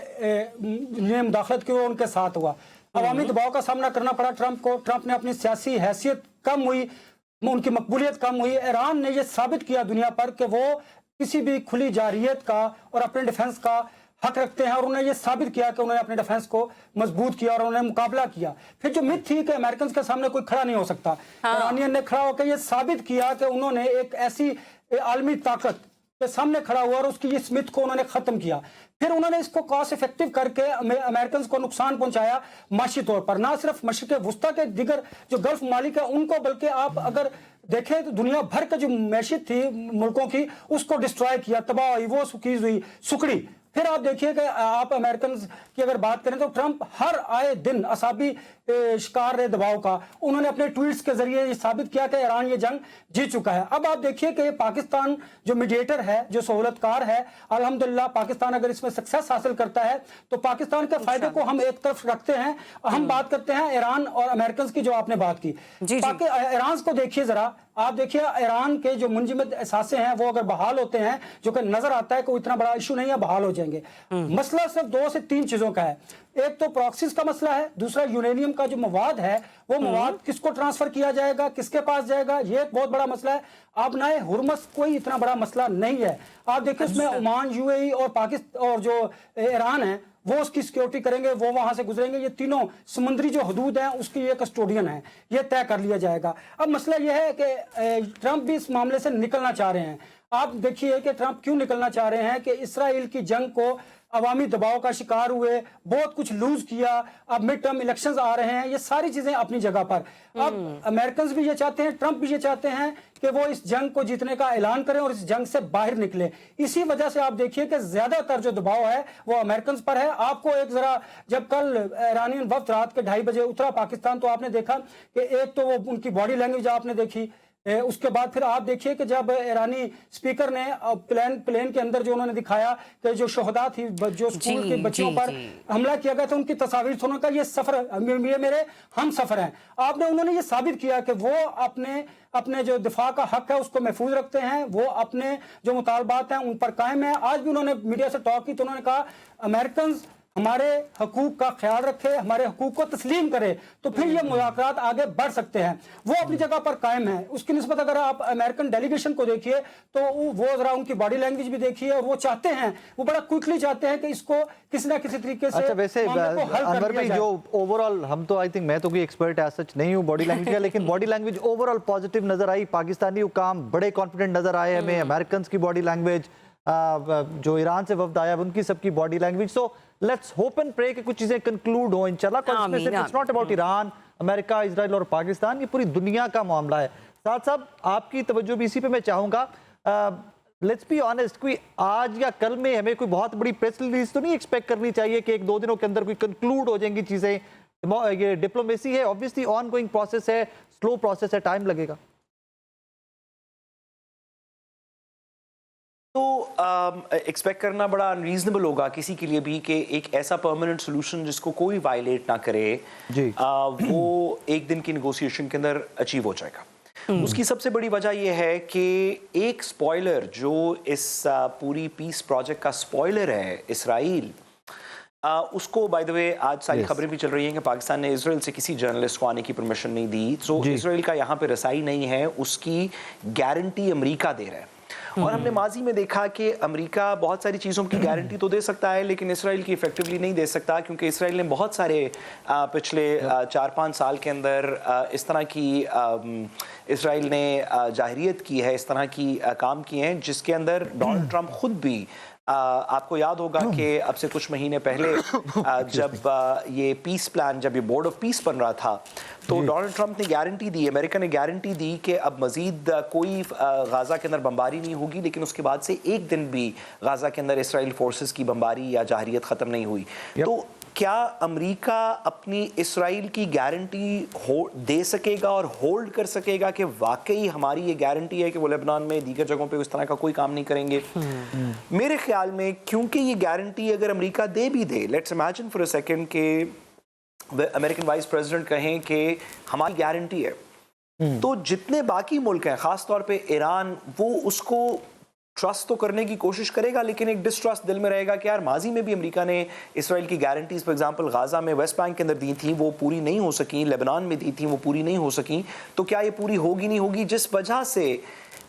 ने मुदाखलत की, वो उनके साथ हुआ। अवामी दबाव का सामना करना पड़ा ट्रंप को, ट्रंप ने अपनी सियासी हैसियत कम हुई, उनकी मकबूलियत कम हुई। ईरान ने यह साबित किया दुनिया पर कि वो किसी भी खुली जारियत का और अपने डिफेंस का हक रखते हैं, और उन्होंने ये साबित किया कि उन्होंने अपने डिफेंस को मजबूत किया और उन्होंने मुकाबला किया। फिर जो मिथ थी कि अमेरिकन के सामने कोई खड़ा नहीं हो सकता, ईरानियन ने खड़ा होकर ये साबित किया कि उन्होंने एक ऐसी आलमी ताकत के सामने खड़ा हुआ और उसकी इस मिथ को उन्होंने खत्म किया। फिर उन्होंने इसको कॉस्ट इफेक्टिव करके अमेरिकन को नुकसान पहुंचाया माशी तौर पर, ना सिर्फ मशरिक वस्ता के दिगर जो गल्फ ममालिक है उनको, बल्कि आप अगर देखें तो दुनिया भर का जो मैशियत थी मुल्कों की उसको डिस्ट्रॉय किया, तबाह हुई, वो चीज हुई, सुकड़ी। फिर आप देखिए कि आप अमेरिकन की अगर बात करें तो ट्रंप हर आए दिन असाबी शिकार रहे दबाव का, उन्होंने अपने ट्वीट्स के जरिए ये साबित किया कि ईरान ये जंग जीत चुका है। अब आप देखिए कि पाकिस्तान जो मीडिएटर है, जो सहूलतकार है, अल्हम्दुलिल्लाह पाकिस्तान अगर इसमें सक्सेस हासिल करता है तो पाकिस्तान के फायदे को हम एक तरफ रखते हैं। हम बात करते हैं ईरान और अमेरिकन की, जो आपने बात की। ईरान को देखिए जरा, आप देखिए ईरान के जो मुंजमद असासे हैं वो अगर बहाल होते हैं, जो कि नजर आता है कोई इतना बड़ा इशू नहीं है, बहाल हो जाएंगे। मसला सिर्फ 2 से 3 चीजों का है। एक तो प्रॉक्सीज का मसला है, दूसरा यूरेनियम का जो मवाद है वो मवाद किसको ट्रांसफर किया जाएगा, किसके पास जाएगा, ये एक बहुत बड़ा मसला है। आप नए हुरमस कोई इतना बड़ा मसला नहीं है। आप देखिए उसमें ओमान, यूएई और पाकिस्तान और जो ईरान है वो उसकी सिक्योरिटी करेंगे, वो वहां से गुजरेंगे। ये तीनों समुद्री जो हदूद हैं उसकी ये कस्टोडियन है, ये तय कर लिया जाएगा। अब मसला यह है कि ट्रंप भी इस मामले से निकलना चाह रहे हैं। आप देखिए कि ट्रंप क्यों निकलना चाह रहे हैं कि इसराइल की जंग को अवामी दबाव का शिकार हुए, बहुत कुछ लूज किया, अब मिड टर्म इलेक्शंस आ रहे हैं, ये सारी चीजें अपनी जगह पर। अब अमेरिकन भी ये चाहते हैं, ट्रंप भी ये चाहते हैं कि वो इस जंग को जीतने का ऐलान करें और इस जंग से बाहर निकले। इसी वजह से आप देखिए कि ज्यादातर जो दबाव है वो अमेरिकन पर है। आपको एक जरा, जब कल ईरानियन वफ्द रात के 2:30 बजे उतरा पाकिस्तान, तो आपने देखा कि एक तो वो उनकी बॉडी लैंग्वेज आपने देखी, उसके बाद फिर आप देखिए कि जब ईरानी स्पीकर ने प्लेन के अंदर जो उन्होंने दिखाया कि जो शोहदा थी, जो स्कूल के बच्चों पर हमला किया गया था, उनकी तस्वीर तो उन्होंने कहा ये सफर, ये मेरे हम सफर हैं। आपने उन्होंने ये साबित किया कि वो अपने जो दिफा का हक है उसको महफूज रखते हैं, वो अपने जो मुतालबात हैं उन पर कायम है। आज भी उन्होंने मीडिया से टॉक की तो उन्होंने कहा अमेरिकन हमारे हकूक का ख्याल रखे, हमारे हकूक को तस्लीम करे, तो फिर ये मुज़ाकरात आगे बढ़ सकते हैं। वो अपनी जगह पर कायम है। उसकी निस्बत अगर आप अमेरिकन डेलीगेशन को देखिए तो वो जरा उनकी बॉडी लैंग्वेज भी देखिए, और वो चाहते हैं, वो बड़ा क्विकली चाहते हैं कि इसको किसी ना किसी तरीके से। अच्छा, वैसे अनवर भाई, जो ओवरऑल, हम तो आई थिंक, मैं तो कोई एक्सपर्ट एज सच नहीं हूँ बॉडी लैंग्वेज का, लेकिन बॉडी लैंग्वेज ओवरऑल पॉजिटिव नजर आई। पाकिस्तानी हुकाम बड़े कॉन्फिडेंट नजर आए हमें, अमेरिकन की बॉडी लैंग्वेज, जो ईरान से वफ्द आया उनकी सबकी body language. So let's hope and pray कि कुछ चीजें कंक्लूड हो इंशाल्लाह। It's not about Iran, America, Israel और पाकिस्तान, ये पूरी दुनिया का मामला है। साथ साथ आपकी तवज्जो भी इसी पे मैं चाहूंगा। लेट्स बी ऑनेस्ट, कोई आज या कल में हमें कोई बहुत बड़ी प्रेस रिलीज तो नहीं एक्सपेक्ट करनी चाहिए कि 1-2 दिनों के अंदर कोई कंक्लूड हो जाएंगी चीजें। ये डिप्लोमेसी है, ऑब्वियसली ऑन गोइंग प्रोसेस है, स्लो प्रोसेस है, टाइम लगेगा। तो एक्सपेक्ट करना बड़ा अनरीजनेबल होगा किसी के लिए भी कि एक ऐसा परमानेंट सोल्यूशन जिसको कोई वायलेट ना करे जी, वो एक दिन की नेगोशिएशन के अंदर अचीव हो जाएगा। उसकी सबसे बड़ी वजह यह है कि एक स्पॉइलर जो इस पूरी पीस प्रोजेक्ट का स्पॉइलर है, इसराइल, उसको बाय द वे आज सारी खबरें भी चल रही हैं कि पाकिस्तान ने इसराइल से किसी जर्नलिस्ट को आने की परमिशन नहीं दी। तो इसराइल का यहाँ पे रसाई नहीं है, उसकी गारंटी अमेरिका दे रहा है। और हमने माजी में देखा कि अमेरिका बहुत सारी चीज़ों की गारंटी तो दे सकता है लेकिन इसराइल की इफेक्टिवली नहीं दे सकता, क्योंकि इसराइल ने बहुत सारे पिछले 4-5 साल के अंदर इस तरह की इसराइल ने जाहिरियत की है, इस तरह की काम किए हैं जिसके अंदर डोनाल्ड ट्रंप खुद भी आपको याद होगा कि अब से कुछ महीने पहले जब ये पीस प्लान, जब ये बोर्ड ऑफ पीस बन रहा था, तो डोनाल्ड ट्रंप ने गारंटी दी, अमेरिका ने गारंटी दी कि अब मजीद कोई गाज़ा के अंदर बमबारी नहीं होगी, लेकिन उसके बाद से एक दिन भी गाज़ा के अंदर इसराइल फोर्सेस की बमबारी या जाहिरियत ख़त्म नहीं हुई। तो क्या अमेरिका अपनी इसराइल की गारंटी दे सकेगा और होल्ड कर सकेगा कि वाकई हमारी ये गारंटी है कि वो लेबनान में दीगर जगहों पे उस तरह का कोई काम नहीं करेंगे? मेरे ख्याल में क्योंकि ये गारंटी अगर अमेरिका दे भी दे, let's imagine for a second कि अमेरिकन वाइस प्रेसिडेंट कहें कि हमारी गारंटी है, तो जितने बाकी मुल्क हैं, खास तौर पे ईरान, वो उसको ट्रस्ट तो करने की कोशिश करेगा लेकिन एक डिस्ट्रस्ट दिल में रहेगा कि यार माजी में भी अमेरिका ने इसराइल की गारंटीज फॉर एग्जांपल गाजा में, वेस्ट बैंक के अंदर दी थी, वो पूरी नहीं हो सकी, लेबनान में दी थी, वो पूरी नहीं हो सकी, तो क्या ये पूरी होगी नहीं होगी? जिस वजह से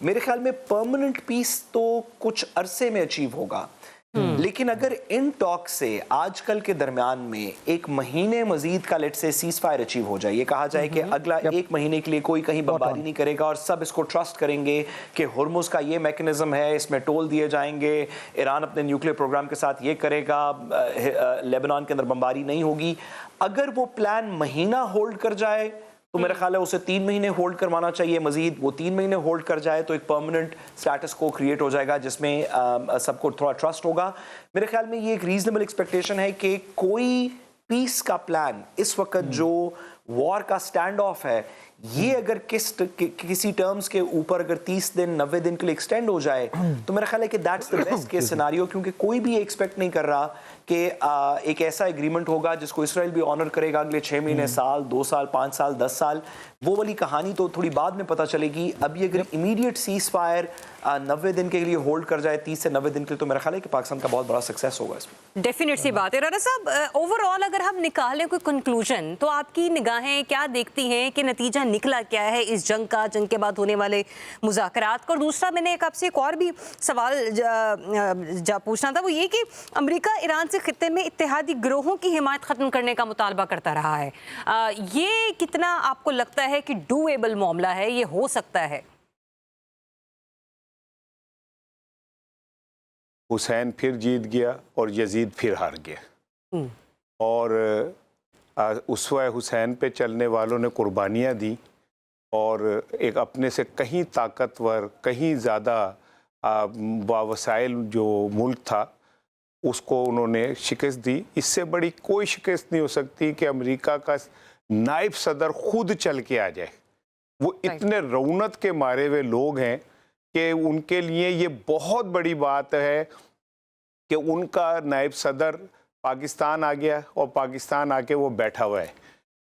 मेरे ख्याल में परमानेंट पीस तो कुछ अरसे में अचीव होगा, लेकिन अगर इन टॉक से आजकल के दरमियान में एक महीने मजीद का लेट से सीज फायर अचीव हो जाए, ये कहा जाए कि अगला एक महीने के लिए कोई कहीं बमबारी नहीं करेगा और सब इसको ट्रस्ट करेंगे कि हुर्मुज का ये मैकेनिज्म है, इसमें टोल दिए जाएंगे, ईरान अपने न्यूक्लियर प्रोग्राम के साथ ये करेगा, लेबनान के अंदर बमबारी नहीं होगी। अगर वो प्लान महीना होल्ड कर जाए तो मेरा ख्याल है उसे 3 महीने होल्ड करवाना चाहिए मजीद। वो 3 महीने होल्ड कर जाए तो एक परमानेंट स्टेटस को क्रिएट हो जाएगा जिसमें सबको थोड़ा ट्रस्ट होगा। मेरे ख्याल में ये एक रीजनेबल एक्सपेक्टेशन है कि कोई पीस का प्लान इस वक्त जो वॉर का स्टैंड ऑफ है, ये अगर किसी टर्म्स के ऊपर अगर 30 दिन 90 दिन के लिए एक्सटेंड हो जाए तो मेरा ख्याल है कि that's the best case scenario, क्योंकि कोई भी एक्सपेक्ट नहीं कर रहा कि एक ऐसा एग्रीमेंट होगा जिसको इसराइल भी ऑनर करेगा अगले 6 महीने, साल, 2 साल, 5 साल, 10 साल। वो वाली कहानी तो थोड़ी बाद में पता चलेगी। अभी अगर इमीडिएट सीज फायर 90 दिन के लिए होल्ड कर जाए, 30 से 90 दिन के लिए, तो मेरा ख्याल है कि पाकिस्तान का बहुत बड़ा सक्सेस होगा इसमें। डेफिनेट सी बात है। राना साहब, ओवरऑल अगर हम निकालें कोई कंक्लूजन, तो आपकी निगाहें क्या देखती हैं कि नतीजा निकला क्या है इस जंग का, जंग के बाद होने वाले मुज़ाकरात का? और दूसरा, मैंने आपसे एक और भी सवाल पूछना था, वो ये कि अमेरिका ईरान से खित्ते में इत्तेहादी गिरोहों की हिमायत ख़त्म करने का मुतालबा करता रहा है, ये कितना आपको लगता है कि डूएबल मामला है, ये हो सकता है? हुसैन फिर जीत गया और यजीद फिर हार गया। और उसवा हुसैन पे चलने वालों ने कुर्बानियाँ दी और एक अपने से कहीं ताकतवर, कहीं ज़्यादा बावसाइल जो मुल्क था उसको उन्होंने शिकस्त दी। इससे बड़ी कोई शिकस्त नहीं हो सकती कि अमेरिका का नायब सदर खुद चल के आ जाए। वो इतने रौनक के मारे हुए लोग हैं कि उनके लिए ये बहुत बड़ी बात है कि उनका नायब सदर पाकिस्तान आ गया और पाकिस्तान आके वो बैठा हुआ है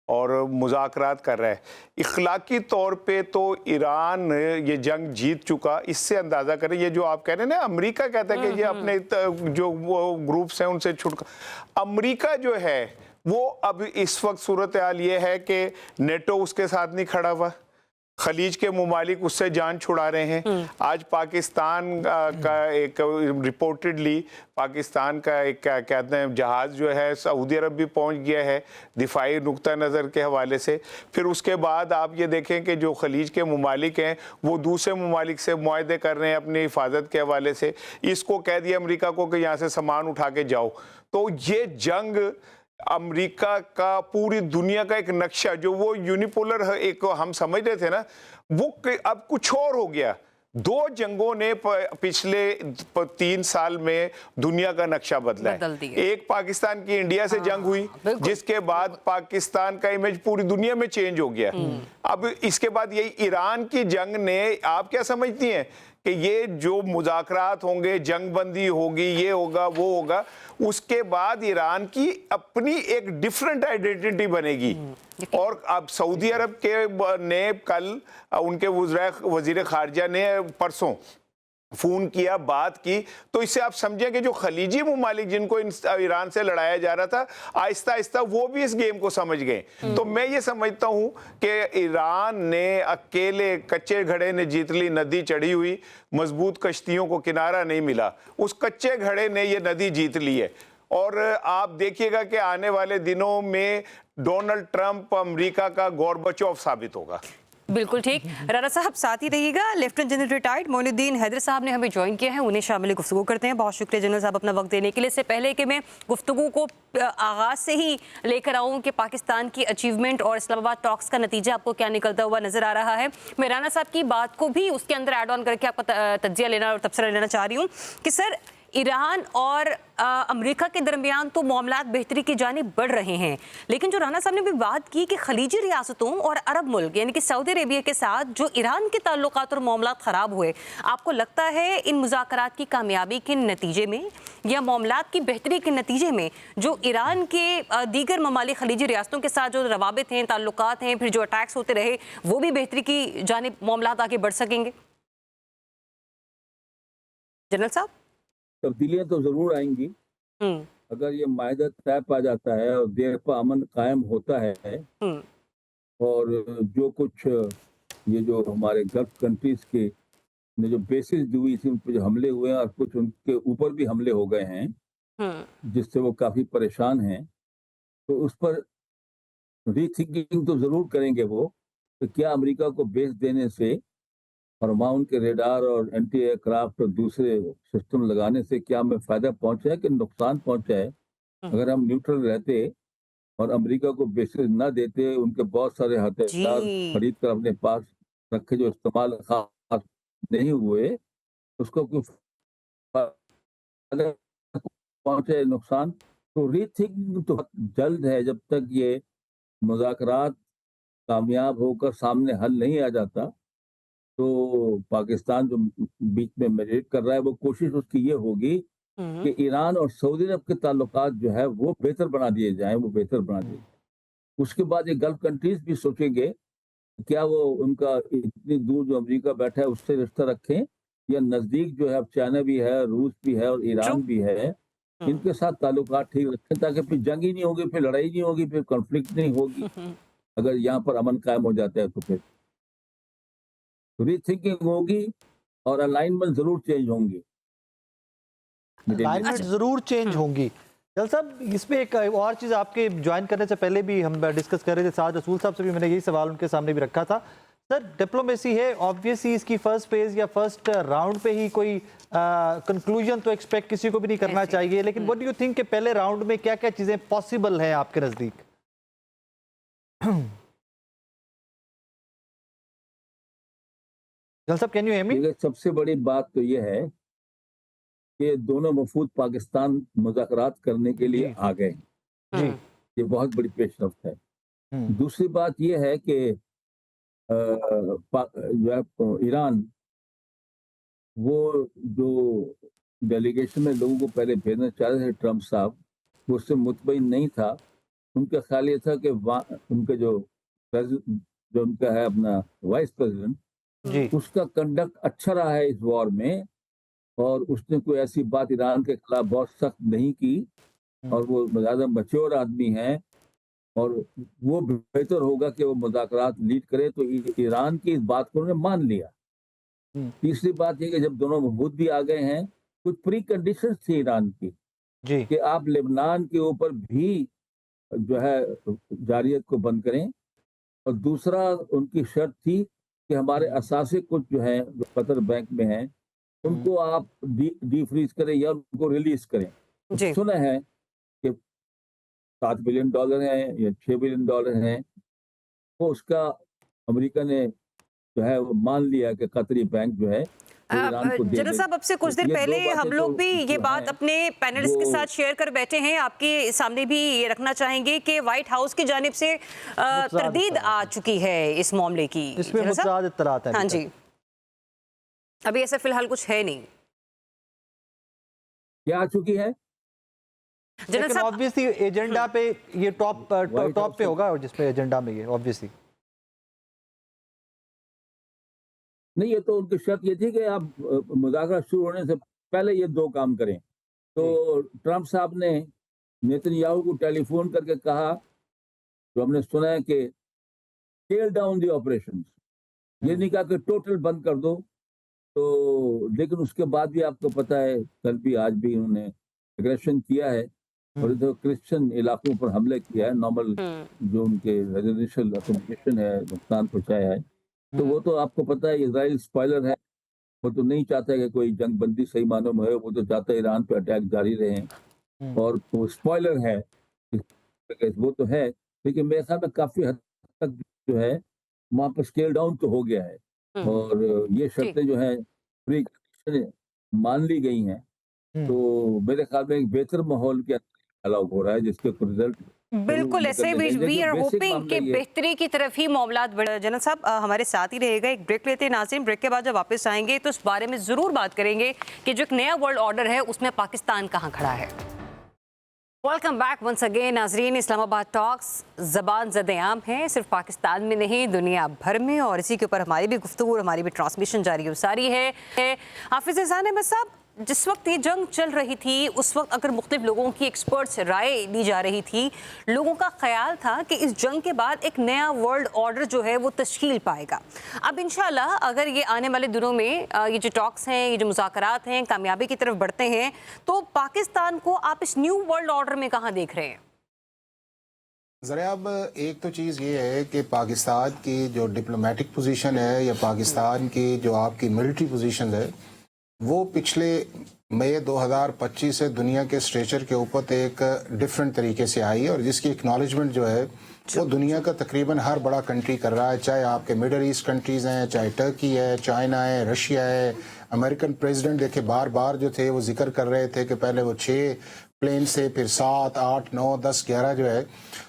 और मुज़ाकरात कर रहा है। इखलाकी तौर पे तो ईरान ये जंग जीत चुका। इससे अंदाज़ा करें, ये जो आप कह रहे हैं ना, अमेरिका कहता है कि ये अपने जो वो ग्रुप्स हैं उनसे अमेरिका जो है वो अब इस वक्त सूरत हाल ये है कि नेटो उसके साथ नहीं खड़ा हुआ, खलीज के मुमालिक उससे जान छुड़ा रहे हैं। आज पाकिस्तान का एक रिपोर्टेडली पाकिस्तान का एक क्या कहते हैं जहाज़ जो है सऊदी अरब भी पहुंच गया है दिफाई नुक्ता नज़र के हवाले से। फिर उसके बाद आप ये देखें कि जो खलीज के मुमालिक हैं वो दूसरे मुमालिक से मुआहदे कर रहे हैं अपनी हिफाजत के हवाले से। इसको कह दिया अमेरिका को कि यहाँ से सामान उठा के जाओ। तो ये जंग अमेरिका का पूरी दुनिया का एक नक्शा जो वो यूनिपोलर एक हम समझ रहे थे ना, वो अब कुछ और हो गया। दो जंगों ने पिछले 3 साल में दुनिया का नक्शा बदला है। एक पाकिस्तान की इंडिया से जंग हुई जिसके बाद पाकिस्तान का इमेज पूरी दुनिया में चेंज हो गया। अब इसके बाद यही ईरान की जंग ने, आप क्या समझती हैं कि ये जो मुज़ाकरात होंगे, जंग बंदी होगी, ये होगा वो होगा, उसके बाद ईरान की अपनी एक डिफरेंट आइडेंटिटी बनेगी। और अब सऊदी अरब के ने कल उनके वज़ीर ख़ारजा ने परसों फ़ोन किया, बात की, तो इससे आप समझें कि जो खलीजी मुमालिक जिनको ईरान से लड़ाया जा रहा था, आहिस्ता आहिस्ता वो भी इस गेम को समझ गए। तो मैं ये समझता हूँ कि ईरान ने अकेले कच्चे घड़े ने जीत ली, नदी चढ़ी हुई, मजबूत कश्तियों को किनारा नहीं मिला, उस कच्चे घड़े ने ये नदी जीत ली है। और आप देखिएगा कि आने वाले दिनों में डोनाल्ड ट्रंप अमेरिका का गोरबचोव साबित होगा। बिल्कुल ठीक। राणा साहब साथ ही रहिएगा। Lieutenant general retired Moinuddin Haider साहब ने हमें ज्वाइन किया है, उन्हें शामिल गुफ्तगू करते हैं। बहुत शुक्रिया जनरल साहब अपना वक्त देने के लिए। इससे पहले कि मैं गुफ्तगू को आगाज़ से ही लेकर आऊँ कि पाकिस्तान की अचीवमेंट और इस्लामाबाद टॉक्स का नतीजा आपको क्या निकलता हुआ नज़र आ रहा है, मैं राणा साहब की बात को भी उसके अंदर ऐड ऑन करके आपका तज्जिया लेना और तबसरा लेना चाह रही हूँ कि सर ईरान और अमेरिका के दरमियान तो मामलात बेहतरी की जानिब बढ़ रहे हैं, लेकिन जो राणा साहब ने भी बात की कि खलीजी रियासतों और अरब मुल्क यानी कि सऊदी अरेबिया के साथ जो ईरान के ताल्लुकात और मामलात ख़राब हुए, आपको लगता है इन मुज़ाकरात की कामयाबी के नतीजे में या मामलात की बेहतरी के नतीजे में जो ईरान के दीगर ममालिक खलीजी रियासतों के साथ जो रवाबित हैं, ताल्लुकात हैं, फिर जो अटैक्स होते रहे, वो भी बेहतरी की जानिब मामलात आगे बढ़ सकेंगे? जनरल साहब, तब्दीलियां तो जरूर आएंगी अगर ये माहिदा तय पा जाता है और देर पर अमन कायम होता है। और जो कुछ ये जो हमारे गल्फ कंट्रीज के ने जो बेसिस दी हुई थी उन पर जो हमले हुए हैं और कुछ उनके ऊपर भी हमले हो गए हैं जिससे वो काफी परेशान हैं, तो उस पर रीथिंकिंग तो जरूर करेंगे वो कि क्या अमेरिका को बेस देने से और वहाँ उनके रेडार और एंटी एयरक्राफ्ट और दूसरे सिस्टम लगाने से क्या हमें फायदा पहुंचा है कि नुकसान पहुंचा है। अगर हम न्यूट्रल रहते और अमेरिका को बेसिस न देते, उनके बहुत सारे हथियार खरीद कर अपने पास रखे जो इस्तेमाल खास नहीं हुए, उसको पहुंचे नुकसान, तो रीथिंकिंग तो जल्द है। जब तक ये मुज़ाकरात कामयाब होकर सामने हल नहीं आ जाता, तो पाकिस्तान जो बीच में मेडिएट कर रहा है, वो कोशिश उसकी ये होगी कि ईरान और सऊदी अरब के ताल्लुकात जो है वो बेहतर बना दिए जाएं, वो बेहतर बना दिए। उसके बाद ये गल्फ कंट्रीज भी सोचेंगे क्या वो उनका इतनी दूर जो अमेरिका बैठा है उससे रिश्ता रखें या नजदीक जो है, अब चाइना भी है, रूस भी है और ईरान भी है, इनके साथ ताल्लुकात ठीक रखें ताकि फिर जंग ही नहीं होगी, फिर लड़ाई नहीं होगी, फिर कॉन्फ्लिक्ट नहीं होगी। अगर यहाँ पर अमन कायम हो जाता है तो फिर रीथिंकिंग होगी और अलाइनमेंट जरूर चेंज होंगी। अलाइनमेंट जरूर चेंज होंगी। चल साहब, इसमें एक और चीज़ आपके ज्वाइन करने से पहले भी हम डिस्कस कर रहे थे, साद रसूल साहब से भी मैंने यही सवाल उनके सामने भी रखा था। सर डिप्लोमेसी है ऑब्वियसली, इसकी फर्स्ट फेज या फर्स्ट राउंड पे ही कोई कंक्लूजन तो एक्सपेक्ट किसी को भी नहीं करना चाहिए, लेकिन व्हाट डू यू थिंक कि पहले राउंड में क्या क्या चीजें पॉसिबल हैं आपके नजदीक? साहब कैन यू हियर मी? सबसे बड़ी बात तो ये है कि दोनों मफूद पाकिस्तान मुज़ाकरात करने के लिए आ गए। जी, ये बहुत बड़ी पेशरफ्त है। दूसरी बात ये है कि जो है ईरान, वो जो डेलीगेशन में लोगों को पहले भेजना चाह रहे थे ट्रम्प साहब, वो उससे मुतमईन नहीं था। उनका ख्याल ये था कि उनके जो उनका है अपना वाइस प्रेसिडेंट जी, उसका कंडक्ट अच्छा रहा है इस वॉर में, और उसने कोई ऐसी बात ईरान के खिलाफ बहुत सख्त नहीं की, और वो ज़्यादा मैच्योर आदमी है, और वो बेहतर होगा कि वो मुज़ाकरात लीड करे। तो ईरान की इस बात को उन्होंने मान लिया। तीसरी बात ये कि जब दोनों मबूद भी आ गए हैं, कुछ प्री कंडीशंस थी ईरान की जी, कि आप लेबनान के ऊपर भी जो है जारियत को बंद करें, और दूसरा उनकी शर्त थी कि हमारे असासे कुछ जो है जो कतर बैंक में हैं उनको आप डी फ्रीज करें या उनको रिलीज करें। जी। सुना है कि $7 बिलियन हैं या $6 बिलियन हैं, तो उसका अमेरिका ने जो है वो मान लिया कि कतरी बैंक जो है ईरान को दे जनरल साहब, अब से कुछ देर ये दो पहले बातें हम लोग तो भी ये जो बात हैं, अपने पैनलिस्ट के वो- साथ शेयर कर बैठे हैं, आपके सामने भी ये रखना चाहेंगे कि व्हाइट हाउस की जानिब से तरदीद आ चुकी है इस मामले की। इसमें जनरल साहब? मुतआद इत्तलात हैं हाँ अभी जी, अभी ऐसा फिलहाल कुछ है नहीं। क्या आ चुकी है? जनरल लेकिन साहब, ऑब्वियसली एजेंडा पे ये टॉप पे होगा, और जिसपे एजेंडा में ये ऑब्वियसली। नहीं, ये तो उनकी शर्त ये थी कि आप मुज़ाकरा शुरू होने से पहले ये दो काम करें। तो ट्रम्प साहब ने नेतन्याहू को टेलीफोन करके कहा, जो हमने सुना है कि स्केल डाउन द ऑपरेशंस, ये नहीं कहा कि टोटल बंद कर दो। तो लेकिन उसके बाद भी आपको पता है कल भी आज भी उन्होंने एग्रेशन किया है, और इधर क्रिश्चियन इलाकों पर हमले किया है, नॉर्मल जो उनके रेजिडेंशियल अकोमोडेशन है नुकसान पहुंचाया है। तो वो तो आपको पता है इजराइल स्पॉइलर है, वो तो नहीं चाहता कि कोई जंग बंदी सही मानों में हो, वो तो चाहता है ईरान पे अटैक जारी रहे, और वो स्पॉइलर है, वो तो है। लेकिन मेरे ख्याल में काफी हद तक जो है वहाँ पर स्केल डाउन तो हो गया है, और ये शर्तें जो है प्री मान ली गई हैं। तो मेरे ख्याल में एक बेहतर माहौल के अलाउ हो रहा है, जिसके रिजल्ट बिल्कुल ऐसे वी आर होपिंग कि बेहतरी की तरफ ही मामलात बढ़े। जनरल साहब हमारे साथ ही रहेगा, एक ब्रेक लेते हैं नाज़रीन। ब्रेक के बाद जब वापस आएंगे तो इस बारे में ज़रूर बात करेंगे कि जो एक नया वर्ल्ड ऑर्डर है उसमें पाकिस्तान कहाँ खड़ा है। वेलकम बैक वंस अगेन नाज़रीन। इस्लामाबाद टॉक्स ज़बान ज़द-ए-आम है, सिर्फ पाकिस्तान में नहीं दुनिया भर में, और इसी के ऊपर हमारी भी गुफ्तगू और हमारी भी ट्रांसमिशन जारी सारी है। हाफिज़ एहसान अहमद साहब, जिस वक्त ये जंग चल रही थी उस वक्त अगर मुख्तलिफ लोगों की एक्सपर्ट्स राय ली जा रही थी, लोगों का ख्याल था कि इस जंग के बाद एक नया वर्ल्ड ऑर्डर जो है वो तश्कील पाएगा। अब इंशाल्लाह अगर ये आने वाले दिनों में ये जो टॉक्स हैं, ये जो मुज़ाकरात हैं, कामयाबी की तरफ बढ़ते हैं, तो पाकिस्तान को आप इस न्यू वर्ल्ड ऑर्डर में कहाँ देख रहे हैं? ज़रा अब एक तो चीज़ ये है कि पाकिस्तान की जो डिप्लोमेटिक पोजीशन है या पाकिस्तान की जो आपकी मिलिट्री पोजीशन है, वो पिछले मई 2025 से दुनिया के स्ट्रेचर के ऊपर एक डिफरेंट तरीके से आई है, और जिसकी एक्नॉलेजमेंट जो है वो दुनिया का तकरीबन हर बड़ा कंट्री कर रहा है, चाहे आपके मिडल ईस्ट कंट्रीज़ हैं, चाहे टर्की है, चाइना है, रशिया है। अमेरिकन प्रेसिडेंट देखे बार बार जो थे वो जिक्र कर रहे थे कि पहले वो 6 प्लेन से, फिर 7, 8, 9, 10, 11 जो है।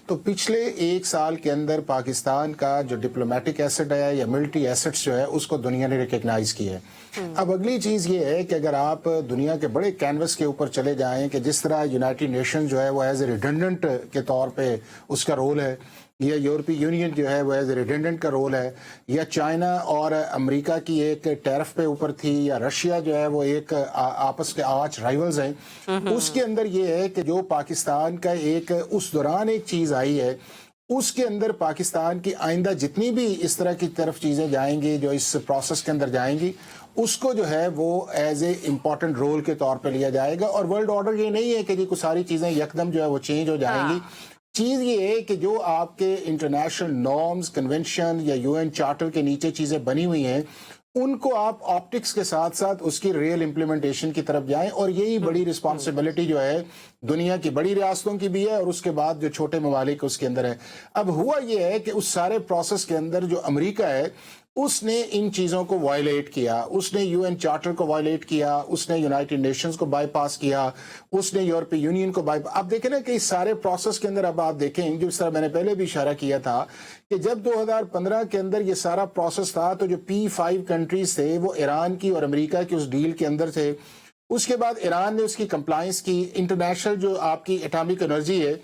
तो पिछले 1 साल के अंदर पाकिस्तान का जो डिप्लोमेटिक एसेट है या मिलिट्री एसेट्स जो है उसको दुनिया ने रिकग्नाइज किया है। अब अगली चीज़ ये है कि अगर आप दुनिया के बड़े कैनवस के ऊपर चले जाएं कि जिस तरह यूनाइटेड नेशन जो है वो एज ए रिडंडेंट के तौर पे उसका रोल है, या यूरोपीय यूनियन जो है वो एज ए रिडंडेंट का रोल है, या चाइना और अमेरिका की एक टैरिफ पे ऊपर थी, या रशिया जो है वो एक आपस के आर्च राइवल्स हैं, उसके अंदर ये है कि जो पाकिस्तान का एक उस दौरान एक चीज़ आई है, उसके अंदर पाकिस्तान की आइंदा जितनी भी इस तरह की तरफ चीज़ें जाएंगी, जो इस प्रोसेस के अंदर जाएंगी, उसको जो है वो एज ए इम्पॉर्टेंट रोल के तौर पे लिया जाएगा। और वर्ल्ड ऑर्डर ये नहीं है कि जी कुछ सारी चीज़ें यकदम जो है वो चेंज हो जाएंगी। चीज़ ये है कि जो आपके इंटरनेशनल नॉर्म्स, कन्वेंशन या यूएन चार्टर के नीचे चीज़ें बनी हुई हैं, उनको आप ऑप्टिक्स के साथ साथ उसकी रियल इम्प्लीमेंटेशन की तरफ जाएं। और यही बड़ी रिस्पॉन्सिबिलिटी जो है दुनिया की बड़ी रियासतों की भी है और उसके बाद जो छोटे ममालिक उसके अंदर है। अब हुआ ये है कि उस सारे प्रोसेस के अंदर जो अमेरिका है उसने इन चीज़ों को वायलेट किया, उसने यूएन चार्टर को वायलेट किया, उसने यूनाइटेड नेशंस को बाईपास किया, उसने यूरोपीय यूनियन को बाईपास। अब देखें ना कि इस सारे प्रोसेस के अंदर अब आप देखें, जिस तरह मैंने पहले भी इशारा किया था कि जब 2015 के अंदर ये सारा प्रोसेस था तो जो P5 कंट्रीज थे वो ईरान की और अमेरिका की उस डील के अंदर थे। उसके बाद ईरान ने उसकी कंप्लायंस की, इंटरनेशनल जो आपकी एटॉमिक एनर्जी है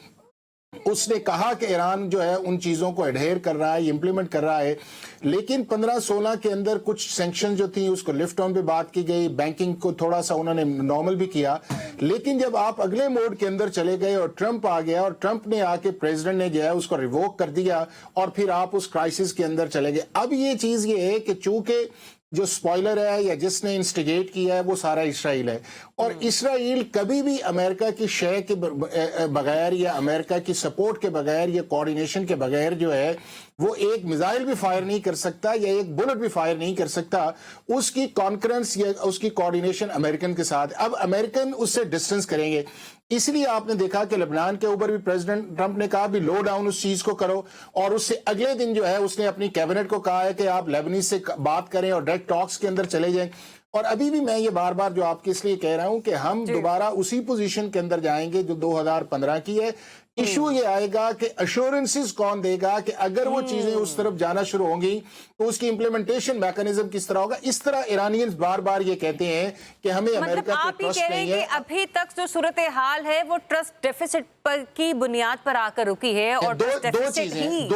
उसने कहा कि ईरान जो है उन चीज़ों को एडहेयर कर रहा है, इम्प्लीमेंट कर रहा है। लेकिन 15-16 के अंदर कुछ सैंक्शन जो थी उसको लिफ्ट ऑन पे बात की गई, बैंकिंग को थोड़ा सा उन्होंने नॉर्मल भी किया। लेकिन जब आप अगले मोड के अंदर चले गए और ट्रंप आ गया और ट्रंप ने आके प्रेसिडेंट ने जो है उसको रिवोक कर दिया और फिर आप उस क्राइसिस के अंदर चले गए। अब ये चीज़ ये है कि चूंकि जो स्पॉइलर है या जिसने इंस्टिगेट किया है वो सारा इसराइल है, और इसराइल कभी भी अमेरिका की शय के बगैर या अमेरिका की सपोर्ट के बगैर या कोऑर्डिनेशन के बगैर जो है वो एक मिसाइल भी फायर नहीं कर सकता या एक बुलेट भी फायर नहीं कर सकता। उसकी कॉन्करेंस या उसकी कोऑर्डिनेशन अमेरिकन के साथ। अब अमेरिकन उससे डिस्टेंस करेंगे, इसलिए आपने देखा कि लेबनान के ऊपर भी प्रेसिडेंट ट्रंप ने कहा भी लो डाउन उस चीज को करो, और उससे अगले दिन जो है उसने अपनी कैबिनेट को कहा है कि आप लेबनीज से बात करें और डायरेक्ट टॉक्स के अंदर चले जाएं। और अभी भी मैं ये बार बार जो आपके इसलिए कह रहा हूं कि हम दोबारा उसी पोजीशन के अंदर जाएंगे जो 2015 की है। इशू ये आएगा कि अश्योरेंसेस कौन देगा कि अगर वो चीजें उस तरफ जाना शुरू होंगी तो उसकी इंप्लीमेंटेशन मैकेनिज्म किस तरह होगा। इस तरह ईरानियंस बार बार ये कहते हैं कि हमें अमेरिका पे ट्रस्ट नहीं है। अभी तक जो सूरत हाल है वो ट्रस्ट डेफिसिट पर की बुनियाद पर आकर रुकी है। और दो चीजें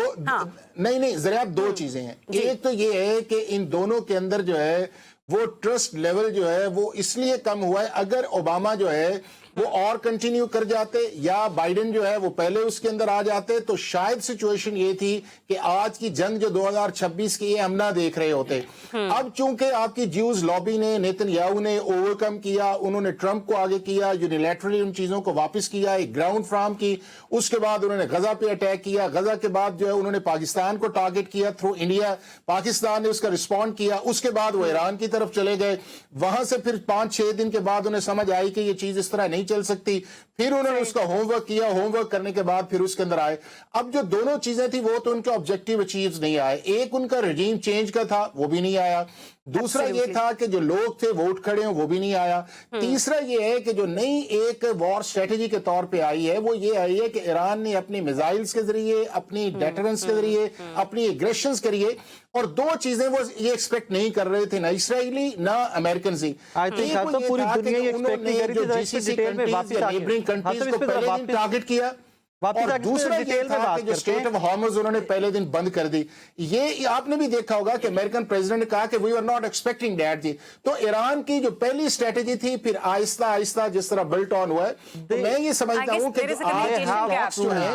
नहीं जरा दो चीजें हैं। एक तो ये है कि इन दोनों के अंदर जो है वो ट्रस्ट लेवल जो है वो इसलिए कम हुआ है। अगर ओबामा जो है वो और कंटिन्यू कर जाते या बाइडेन जो है वो पहले उसके अंदर आ जाते तो शायद सिचुएशन ये थी कि आज की जंग जो 2026 की है हम ना देख रहे होते। अब चूंकि आपकी ज्यूज लॉबी ने, नेतन्याहू ने ओवरकम किया, उन्होंने ट्रंप को आगे किया, यूनिलैटरली उन चीजों को वापस किया, एक ग्राउंड फ्राम की, उसके बाद उन्होंने गजा पे अटैक किया, गजा के बाद जो है उन्होंने पाकिस्तान को टारगेट किया थ्रू इंडिया, पाकिस्तान ने उसका रिस्पॉन्ड किया, उसके बाद वो ईरान की तरफ चले गए, वहां से फिर 5-6 दिन के बाद उन्हें समझ आई कि ये चीज इस तरह नहीं चल सकती, फिर उन्होंने उसका होमवर्क किया, होमवर्क करने के बाद फिर उसके अंदर आए। अब जो दोनों चीजें थी वो तो उनके ऑब्जेक्टिव अचीव नहीं आए। एक उनका रजीम चेंज का था वो भी नहीं आया, दूसरा ये था कि जो लोग थे वोट खड़े हो वो भी नहीं आया, तीसरा ये है कि जो नई एक वॉर स्ट्रेटेजी के तौर पे आई है वो ये आई है कि ईरान ने अपनी मिसाइल्स के जरिए, अपनी डेटरेंस के जरिए, अपनी एग्रेशंस के जरिए, और दो चीजें वो ये एक्सपेक्ट नहीं कर रहे थे, ना इसराइली ना अमेरिकन सी। पूरी दुनिया ये एक्सपेक्ट नहीं कर रही थी। डिटेल में वापस आके नेबरिंग कंट्रीज को पहले दिन टारगेट किया, और दूसरा ये था कि जो स्टेट ऑफ हॉर्मुज उन्होंने पहले दिन बंद कर दी। ये आपने भी देखा होगा कि अमेरिकन प्रेसिडेंट ने कहा कि we are not expecting that जी। तो ईरान की जो पहली स्ट्रेटेजी थी फिर आहिस्ता आहिस्ता जिस तरह बिल्ट ऑन हुआ है, तो मैं ये समझता हूं कि जो है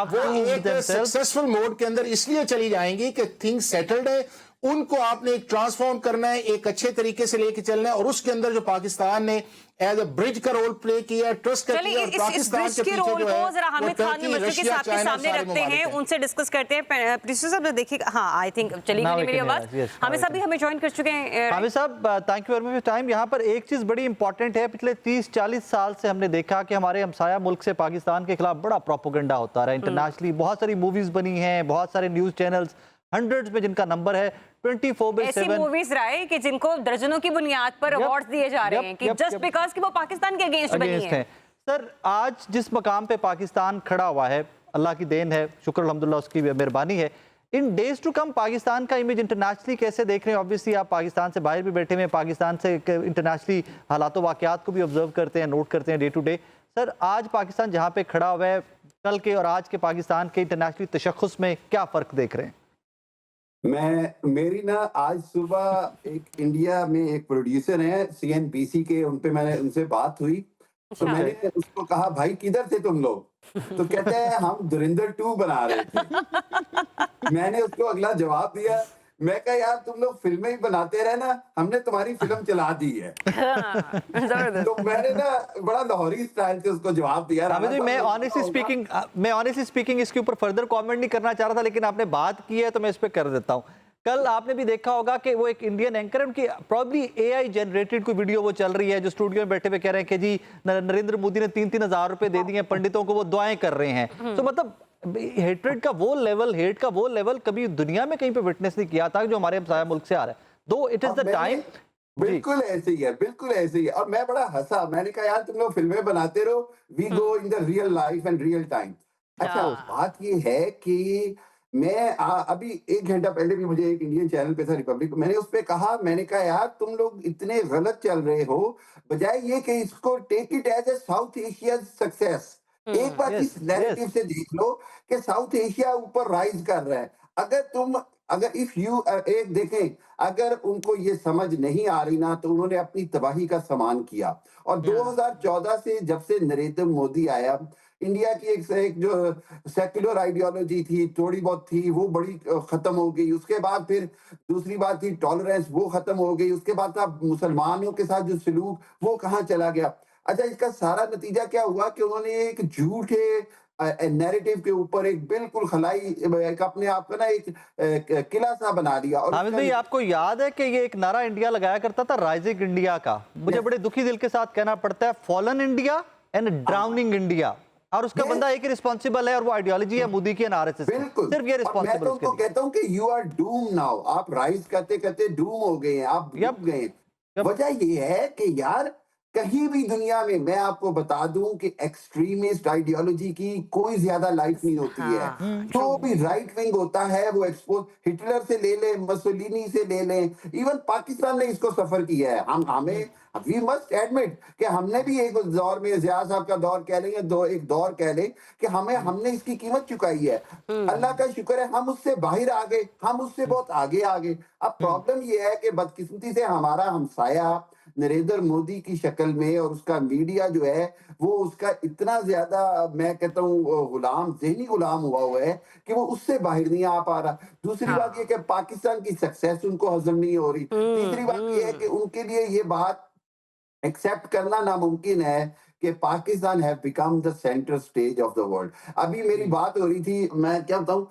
वो एक सक्सेसफुल मोड के अंदर इसलिए चली जाएंगी कि थिंग्स सेटल्ड है, उनको आपने एक ट्रांसफॉर्म करना है, एक अच्छे तरीके से लेके चलना है, और उसके अंदर जो पाकिस्तान ने एज अ ब्रिज का रोल प्ले किया, ट्रस्ट का किया, और पाकिस्तान के पीछे जो है जरा हामिद खान ने मस्जिद के सामने रखते हैं, उनसे डिस्कस करते हैं। प्रोड्यूसर साहब देखिए, हाँ आई थिंक चली गई मेरी आवाज। हामिद साहब भी हमें ज्वाइन कर चुके हैं। हामिद साहब thank you very much time. यहाँ पर एक चीज बड़ी इंपॉर्टेंट है, पिछले 30-40 साल से हमने देखा कि हमारे हमसाया मुल्क से पाकिस्तान के खिलाफ बड़ा प्रोपेगेंडा होता रहा इंटरनेशनली। बहुत सारी मूवीज बनी हैं, बहुत सारे न्यूज चैनल्स, हंड्रेड्स में जिनका नंबर है, 24/7 ऐसी मूवीज रहे कि जिनको दर्जनों की बुनियाद पर अवार्ड्स दिए जा रहे हैं कि जस्ट बिकॉज कि वो पाकिस्तान के अगेंस्ट बनी है। सर आज जिस मकाम पे पाकिस्तान खड़ा हुआ है, अल्लाह की देन है, शुक्र अल्हम्दुलिल्लाह उसकी मेहरबानी है। इन डेज टू कम पाकिस्तान का इमेज इंटरनेशनली कैसे देख रहे हैं? ऑब्वियसली आप पाकिस्तान से बाहर भी बैठे हुए हैं, पाकिस्तान से इंटरनेशनली हालात वाक़यात को भी ऑब्जर्व करते हैं, नोट करते हैं डे टू डे। सर आज पाकिस्तान जहाँ पे खड़ा हुआ है, कल के और आज के पाकिस्तान के इंटरनेशनली तशख़्ख़ुस में क्या फ़र्क देख रहे हैं? मेरी ना आज सुबह एक इंडिया में एक प्रोड्यूसर हैं CNBC के, मैंने उनसे बात हुई, तो मैंने उसको कहा भाई किधर थे तुम लोग? तो कहते हैं हम धुरंधर 2 बना रहे थे। मैंने उसको अगला जवाब दिया, मैं कहा यार तुम लोग फिल्में ही बनाते रहे ना, हमने तुम्हारी फिल्म चला दी है। जबरदस्त। तो मैंने ना बड़ा लाहौरी स्टाइल से उसको जवाब दिया। हामिद भाई, मैं ऑनेस्टली स्पीकिंग इसके ऊपर फर्दर कमेंट नहीं करना चाह रहा था, लेकिन आपने बात की है तो मैं इस पे कर देता हूँ। कल आपने भी देखा होगा कि वो एक इंडियन एंकर है, उनकी प्रॉब्ली एआई जनरेटेड कोई वीडियो वो चल रही है, जो स्टूडियो में बैठे हुए कह रहे हैं कि जी नरेंद्र मोदी ने 3-3 हज़ार रुपए दे दिए पंडितों को, वो दुआएं कर रहे हैं। तो मतलब हेट्रेड का वो लेवल, हेट का वो लेवल कभी दुनिया में कहीं पे विटनेस नहीं किया था जो हमारे हमसाया मुल्क से आ रहा है। दो इट इज द टाइम। बिल्कुल ऐसे ही है, बिल्कुल ऐसे ही है। और मैं बड़ा हंसा, मैंने कहा यार तुम लोग फिल्में बनाते रहो, we go in the real life and real time. अच्छा, बात ये है कि मैं अभी 1 घंटा पहले भी मुझे एक इंडियन चैनल पे था, रिपब्लिक, मैंने उस पे कहा, मैंने कहा यार तुम लोग इतने गलत चल रहे हो, बजाय ये कि इसको take it as a South Asia success. एक बार इस नैरेटिव से देख लो कि साउथ एशिया ऊपर राइज कर रहा है। अगर इफ यू एक देखें, अगर उनको ये समझ नहीं आ रही ना, तो उन्होंने अपनी तबाही का सामान किया। और 2014 से जब से नरेंद्र मोदी आया, इंडिया की एक जो सेक्युलर आइडियोलॉजी थी, थोड़ी बहुत थी, वो बड़ी खत्म हो गई। उसके बाद फिर दूसरी बात थी टॉलरेंस, वो खत्म हो गई। उसके बाद था मुसलमानों के साथ जो सलूक, वो कहाँ चला गया। अच्छा, इसका सारा नतीजा क्या हुआ कि उन्होंने एक झूठे नैरेटिव के ऊपर एक बिल्कुल खलाई, एक अपने आप का ना एक किला सा बना लिया। और हामिद भाई, आपको याद है कि ये एक नारा इंडिया लगाया करता था राइजिंग इंडिया का, मुझे बड़े दुखी दिल के साथ कहना पड़ता है, fallen India and drowning India, और उसका बंदा एक ही रिस्पॉन्सिबल है, और वो आइडियोलॉजी है मोदी की एंड आरएसएस। बिल्कुल, सिर्फ ये रिस्पॉन्सिबल। मैं तो कहता हूं कि यू आर डूम नाउ, आप राइज करते करते डूम हो गए हैं, आप डूब गए हैं। वजह ये है कि यार कहीं भी दुनिया में, मैं आपको बता दूं कि एक्सट्रीमिस्ट आइडियोलॉजी की कोई ज्यादा लाइफ नहीं होती है। जो भी राइट विंग होता है वो एक्सपोज, हिटलर से ले लें, मसोलिनी से ले लें, इवन पाकिस्तान ने इसको सफर किया है। हमें वी मस्ट एडमिट कि हमने भी एक दौर में, ज़िया साहब का दौर कह लें, एक दौर कह लें, कि हमने इसकी कीमत चुकाई है। अल्लाह का शुक्र है हम उससे बाहर आ गए, हम उससे बहुत आगे आ गए। अब प्रॉब्लम ये है कि बदकिस्मती से हमारा हमसाया नरेंद्र मोदी की शक्ल में, और उसका मीडिया जो है वो उसका इतना ज्यादा, मैं कहता हूँ गुलाम, ज़हनी गुलाम हुआ है कि वो उससे बाहर नहीं आ पा रहा। दूसरी बात ये कि पाकिस्तान की सक्सेस उनको हजम नहीं हो रही। तीसरी बात ये है कि उनके लिए ये बात एक्सेप्ट करना नामुमकिन है कि Pakistan have become the centre stage of the world. अभी मेरी बात हो रही थी, मैं क्या बताऊं,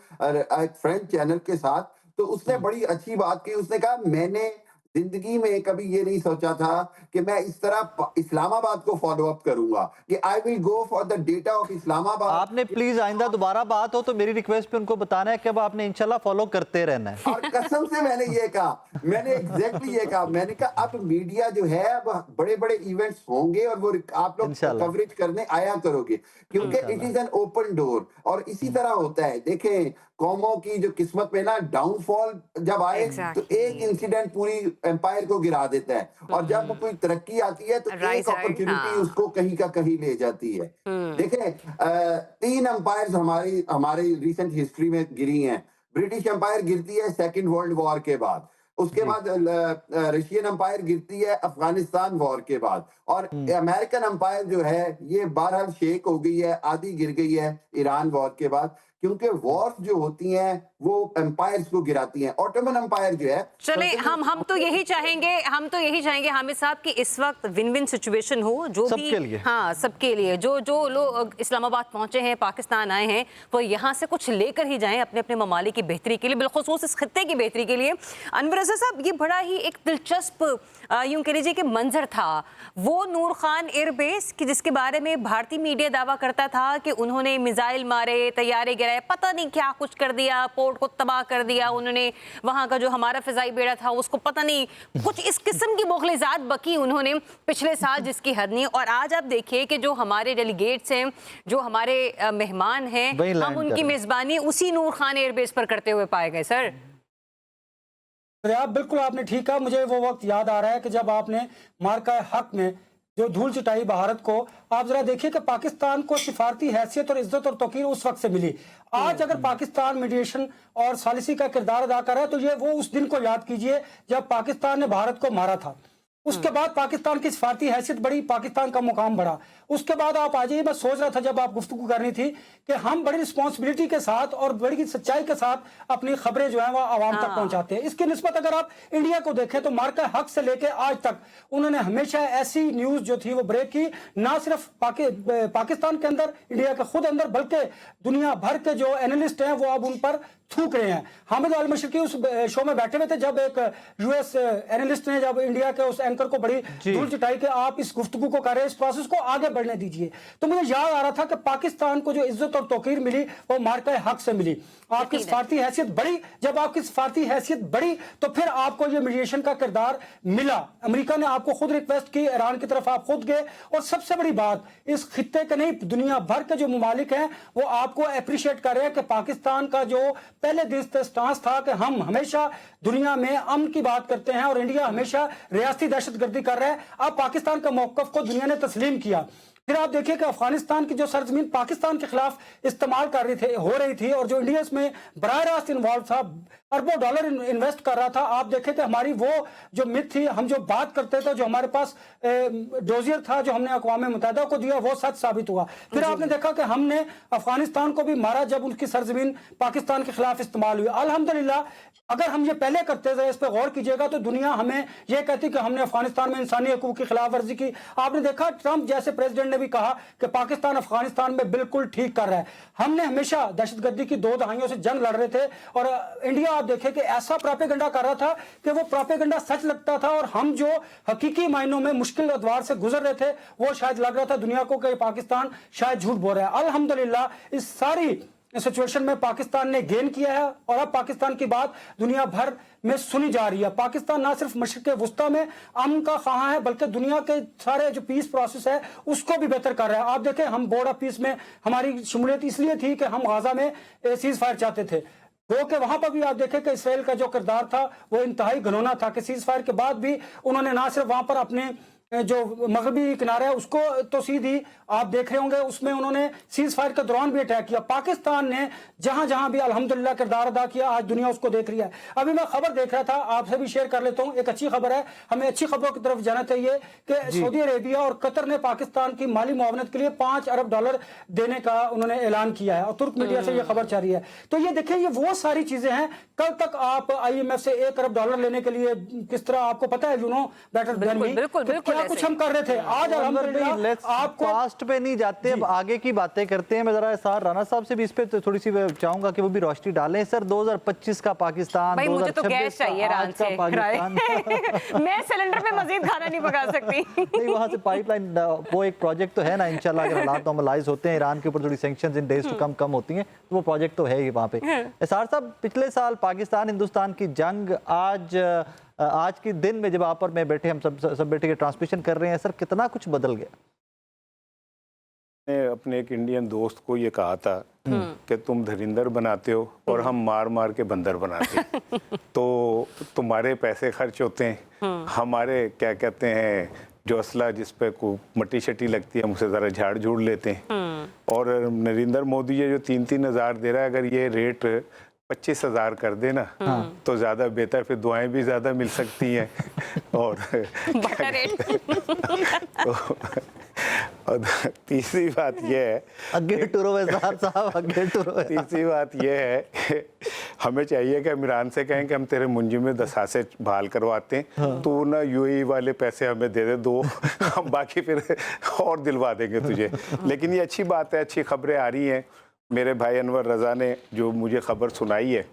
एक फ्रेंच चैनल के साथ, तो उसने बड़ी अच्छी बात की। उसने कहा मैंने जिंदगी में कभी ये नहीं सोचा था कि मैं इस तरह इस्लामाबाद को फॉलो अप करूंगा, कि I will go for the data of Islamabad. आपने प्लीज आइंदा दोबारा बात हो तो मेरी रिक्वेस्ट पे उनको बताना है कि अब आपने इंशाल्लाह फॉलो करते रहना है। और कसम से मैंने ये कहा, मैंने एग्जैक्टली ये कहा, मैंने कहा अब मीडिया जो है, अब बड़े बड़े इवेंट्स होंगे और वो आप लोग कवरेज करने आया करोगे, क्योंकि it is an open door. और इसी तरह होता है, देखें कौमों की जो किस्मत में ना डाउनफॉल जब आए, तो एक इंसिडेंट पूरी एम्पायर को गिरा देता है, और जब कोई तरक्की आती है तो एक अपॉर्चुनिटी उसको कहीं का कहीं ले जाती है। देखें 3 एम्पायर्स हमारी रिसेंट हिस्ट्री में गिरी हैं। ब्रिटिश एम्पायर गिरती है सेकेंड वर्ल्ड वॉर के बाद, उसके बाद रशियन एम्पायर गिरती है अफगानिस्तान वॉर के बाद, और अमेरिकन एम्पायर जो है ये बहरहाल शेक हो गई है, आधी गिर गई है ईरान वॉर के बाद, क्योंकि वॉर्स जो होती हैं वो एम्पायर्स को गिराती हैं। ऑटोमन एम्पायर जो है, चले हम तो यही चाहेंगे हामिद साहब कि इस वक्त विन विन सिचुएशन हो, जो सबके भी लिए। हाँ सबके लिए, जो लोग इस्लामाबाद पहुंचे हैं, पाकिस्तान आए हैं, वो यहाँ से कुछ लेकर ही जाएं अपने अपने ममालिक की बेहतरी के लिए, बिलखुसूस इस खत्ते की बेहतरी के लिए। अनवर रज़ा साहब, ये बड़ा ही एक दिलचस्प यूं कह लीजिए कि मंजर था, वो नूर खान एयरबेस की, जिसके बारे में भारतीय मीडिया दावा करता था कि उन्होंने मिसाइल मारे, तैयारे गिराए, पता नहीं क्या कुछ कर दिया, पोर्ट को तबाह कर दिया उन्होंने, वहाँ का जो हमारा फिजाई बेड़ा था उसको पता नहीं कुछ इस किस्म की बोखलिजात बकी उन्होंने पिछले साल, जिसकी हद नहीं। और आज आप देखिए कि जो हमारे डेलीगेट्स हैं, जो हमारे मेहमान हैं, हम उनकी मेज़बानी उसी नूर खान एयरबेस पर करते हुए पाए गए। सर आप बिल्कुल, आपने ठीक कहा। मुझे वो वक्त याद आ रहा है कि जब आपने मार्का हक में जो धूल चटाई भारत को, आप जरा देखिए कि पाकिस्तान को सिफारती हैसियत और इज्जत और तौकीर उस वक्त से मिली। आज अगर पाकिस्तान मीडिएशन और सालिसी का किरदार अदा कर रहा है, तो ये वो उस दिन को याद कीजिए जब पाकिस्तान ने भारत को मारा था। उसके बाद पाकिस्तान की सफारती हैसियत बढ़ी, पाकिस्तान का मुकाम बढ़ा। उसके बाद आप आ जाइए, मैं सोच रहा था जब आप गुफ्तगू करनी थी कि हम बड़ी रिस्पॉन्सिबिलिटी के साथ और बड़ी सच्चाई के साथ अपनी खबरें जो है वो आवाम तक पहुंचाते हैं। इसकी निस्बत अगर आप इंडिया को देखें तो मार्का हक से लेकर आज तक उन्होंने हमेशा ऐसी न्यूज जो थी वो ब्रेक की, ना सिर्फ पाकिस्तान के अंदर, इंडिया के खुद अंदर, बल्कि दुनिया भर के जो एनालिस्ट हैं वो अब उन पर थूक रहे हैं। हामिद अल मशरकी उस शो में बैठे हुए थे जब एक यूएस एनालिस्ट ने जब इंडिया के उस एंकर को बड़ी धूल चटाई कि आप इस गुफ्तगू को कर रहे हैं, इस प्रोसेस को आगे बढ़ने दीजिए। तो मुझे याद आ रहा था कि पाकिस्तान को जो इज्जत और तौकीर मिली वो मार्का हक से मिली। आपकी सफारती हैसियत बढ़ी, जब आपकी सफारती हैसियत बढ़ी तो फिर आपको ये मीडिएशन का किरदार मिला। अमेरिका ने आपको खुद रिक्वेस्ट की, ईरान की तरफ आप खुद गए, और सबसे बड़ी बात इस खित्ते के नहीं दुनिया भर के जो ममालिक हैं वो आपको अप्रिशिएट कर रहे हैं कि पाकिस्तान का जो पहले दिन से स्टांस था कि हम हमेशा दुनिया में अमन की बात करते हैं और इंडिया हमेशा रियासती दहशतगर्दी कर रहा है, अब पाकिस्तान के मौकफ को दुनिया ने तस्लीम किया। फिर आप देखिए कि अफगानिस्तान की जो सरजमीन पाकिस्तान के खिलाफ इस्तेमाल कर रही हो रही थी और जो इंडिया इसमें बराह रास्त इन्वॉल्व था, अरबों डॉलर इन्वेस्ट कर रहा था, आप देखें कि हमारी वो जो मिथ थी, हम जो बात करते थे, जो हमारे पास डोजियर था जो हमने अक़वाम मुत्तहिदा को दिया, वो सच साबित हुआ। फिर आपने देखा कि हमने अफगानिस्तान को भी मारा जब उनकी सरजमीन पाकिस्तान के खिलाफ इस्तेमाल हुई। अल्हम्दुलिल्लाह अगर हम ये पहले करते थे, इस पर गौर कीजिएगा, तो दुनिया हमें यह कहती कि हमने अफगानिस्तान में इंसानी हकूक की खिलाफ वर्जी की। आपने देखा ट्रंप जैसे प्रेसिडेंट ने भी कहा कि पाकिस्तान अफगानिस्तान में बिल्कुल ठीक कर रहा है। हमने हमेशा दहशतगर्दी की 2 दहाइयों से जंग लड़ रहे थे और इंडिया आप देखें कि ऐसा प्रोपेगेंडा कर रहा था कि वो प्रोपेगेंडा सच लगता था और हम जो हकीकी मायनों में मुश्किल अदवार से गुजर रहे थे वो शायद लग रहा था दुनिया को कि पाकिस्तान शायद झूठ बोल रहा है। अल्हम्दुलिल्लाह इस सारी सिचुएशन में पाकिस्तान ने गेन किया है और अब पाकिस्तान की बात दुनिया भर में सुनी जा रही है। पाकिस्तान ना सिर्फ मशरिक़ वुस्ता में अमन का ख़्वाह है बल्कि दुनिया के सारे जो पीस प्रोसेस है उसको भी बेहतर कर रहा है। आप देखें हम बोर्ड ऑफ पीस में हमारी शमूलियत इसलिए थी कि हम गाजा में सीज फायर चाहते थे, वो कि वहां पर भी आप देखें कि इसराइल का जो किरदार था वो इंतहाई घिनौना था कि सीज फायर के बाद भी उन्होंने ना सिर्फ वहां पर अपने जो मगरबी किनारा है उसको तो सीधी आप देख रहे होंगे उसमें उन्होंने सीज फायर के दौरान भी अटैक किया। पाकिस्तान ने जहां जहां भी अल्हम्दुलिल्लाह किरदार अदा किया, आज दुनिया उसको देख रही है। अभी मैं खबर देख रहा था, आपसे भी शेयर कर लेता हूं, एक अच्छी खबर है, हमें अच्छी खबरों की तरफ जाना चाहिए कि सऊदी अरेबिया और कतर ने पाकिस्तान की माली मुआवनत के लिए $5 अरब देने का उन्होंने ऐलान किया है और तुर्क मीडिया से यह खबर जारी है। तो ये देखें, ये वो सारी चीजें हैं। कल तक आप IMF से $1 अरब लेने के लिए किस तरह आपको पता है, you know better than me, क्या कुछ हम कर रहे थे। आज अल्हम्दुलिल्लाह आपको पास्ट पे नहीं जाते, अब आगे की बातें करते हैं। मैं जरा एसार राना साहब से भी इस पे तो थोड़ी सी चाहूंगा कि वो भी रोशनी डालें। सर 2025 का पाकिस्तान, भाई मुझे तो गैस चाहिए आज का पाकिस्तान मैं सिलेंडर पे मजीद खाना नहीं पका सकती। नहीं, वहां से पाइपलाइन वो एक प्रोजेक्ट तो है ना, इंशाल्लाह अगर हालात नॉर्मलाइज होते हैं, ईरान के ऊपर थोड़ी sanctions in days to come होती हैं, तो वो प्रोजेक्ट तो है ही वहाँ पे। एसार साहब, पिछले साल पाकिस्तान हिंदुस्तान की जंग, आज के दिन में जब आप और मैं बैठे, हम सब बैठे के ट्रांसमिशन कर रहे हैं, सर कितना कुछ बदल गया। मैंने अपने एक इंडियन दोस्त को ये कहा था कि तुम धरिंदर बनाते हो और हम मार मार के बंदर बनाते हैं तो तुम्हारे पैसे खर्च होते हैं, हमारे क्या कहते हैं जो असला जिस पे को मट्टी शट्टी लगती है हम उसे ज़रा झाड़ झूड़ लेते हैं। और नरेंद्र मोदी ये जो 3-3 हज़ार दे रहा है, अगर ये रेट 25,000 कर देना तो ज्यादा बेहतर, फिर दुआएं भी ज्यादा मिल सकती हैं। और तीसरी बात यह है, तीसरी बात यह है कि हमें चाहिए कि हम ईरान से कहें कि हम तेरे मुंजी में 10 से बहाल करवाते हैं, तू ना UAE वाले पैसे हमें दे दे 2, हम बाकी फिर और दिलवा देंगे तुझे। लेकिन ये अच्छी बात है, अच्छी खबरें आ रही हैं। मेरे भाई अनवर रज़ा ने जो मुझे खबर सुनाई है,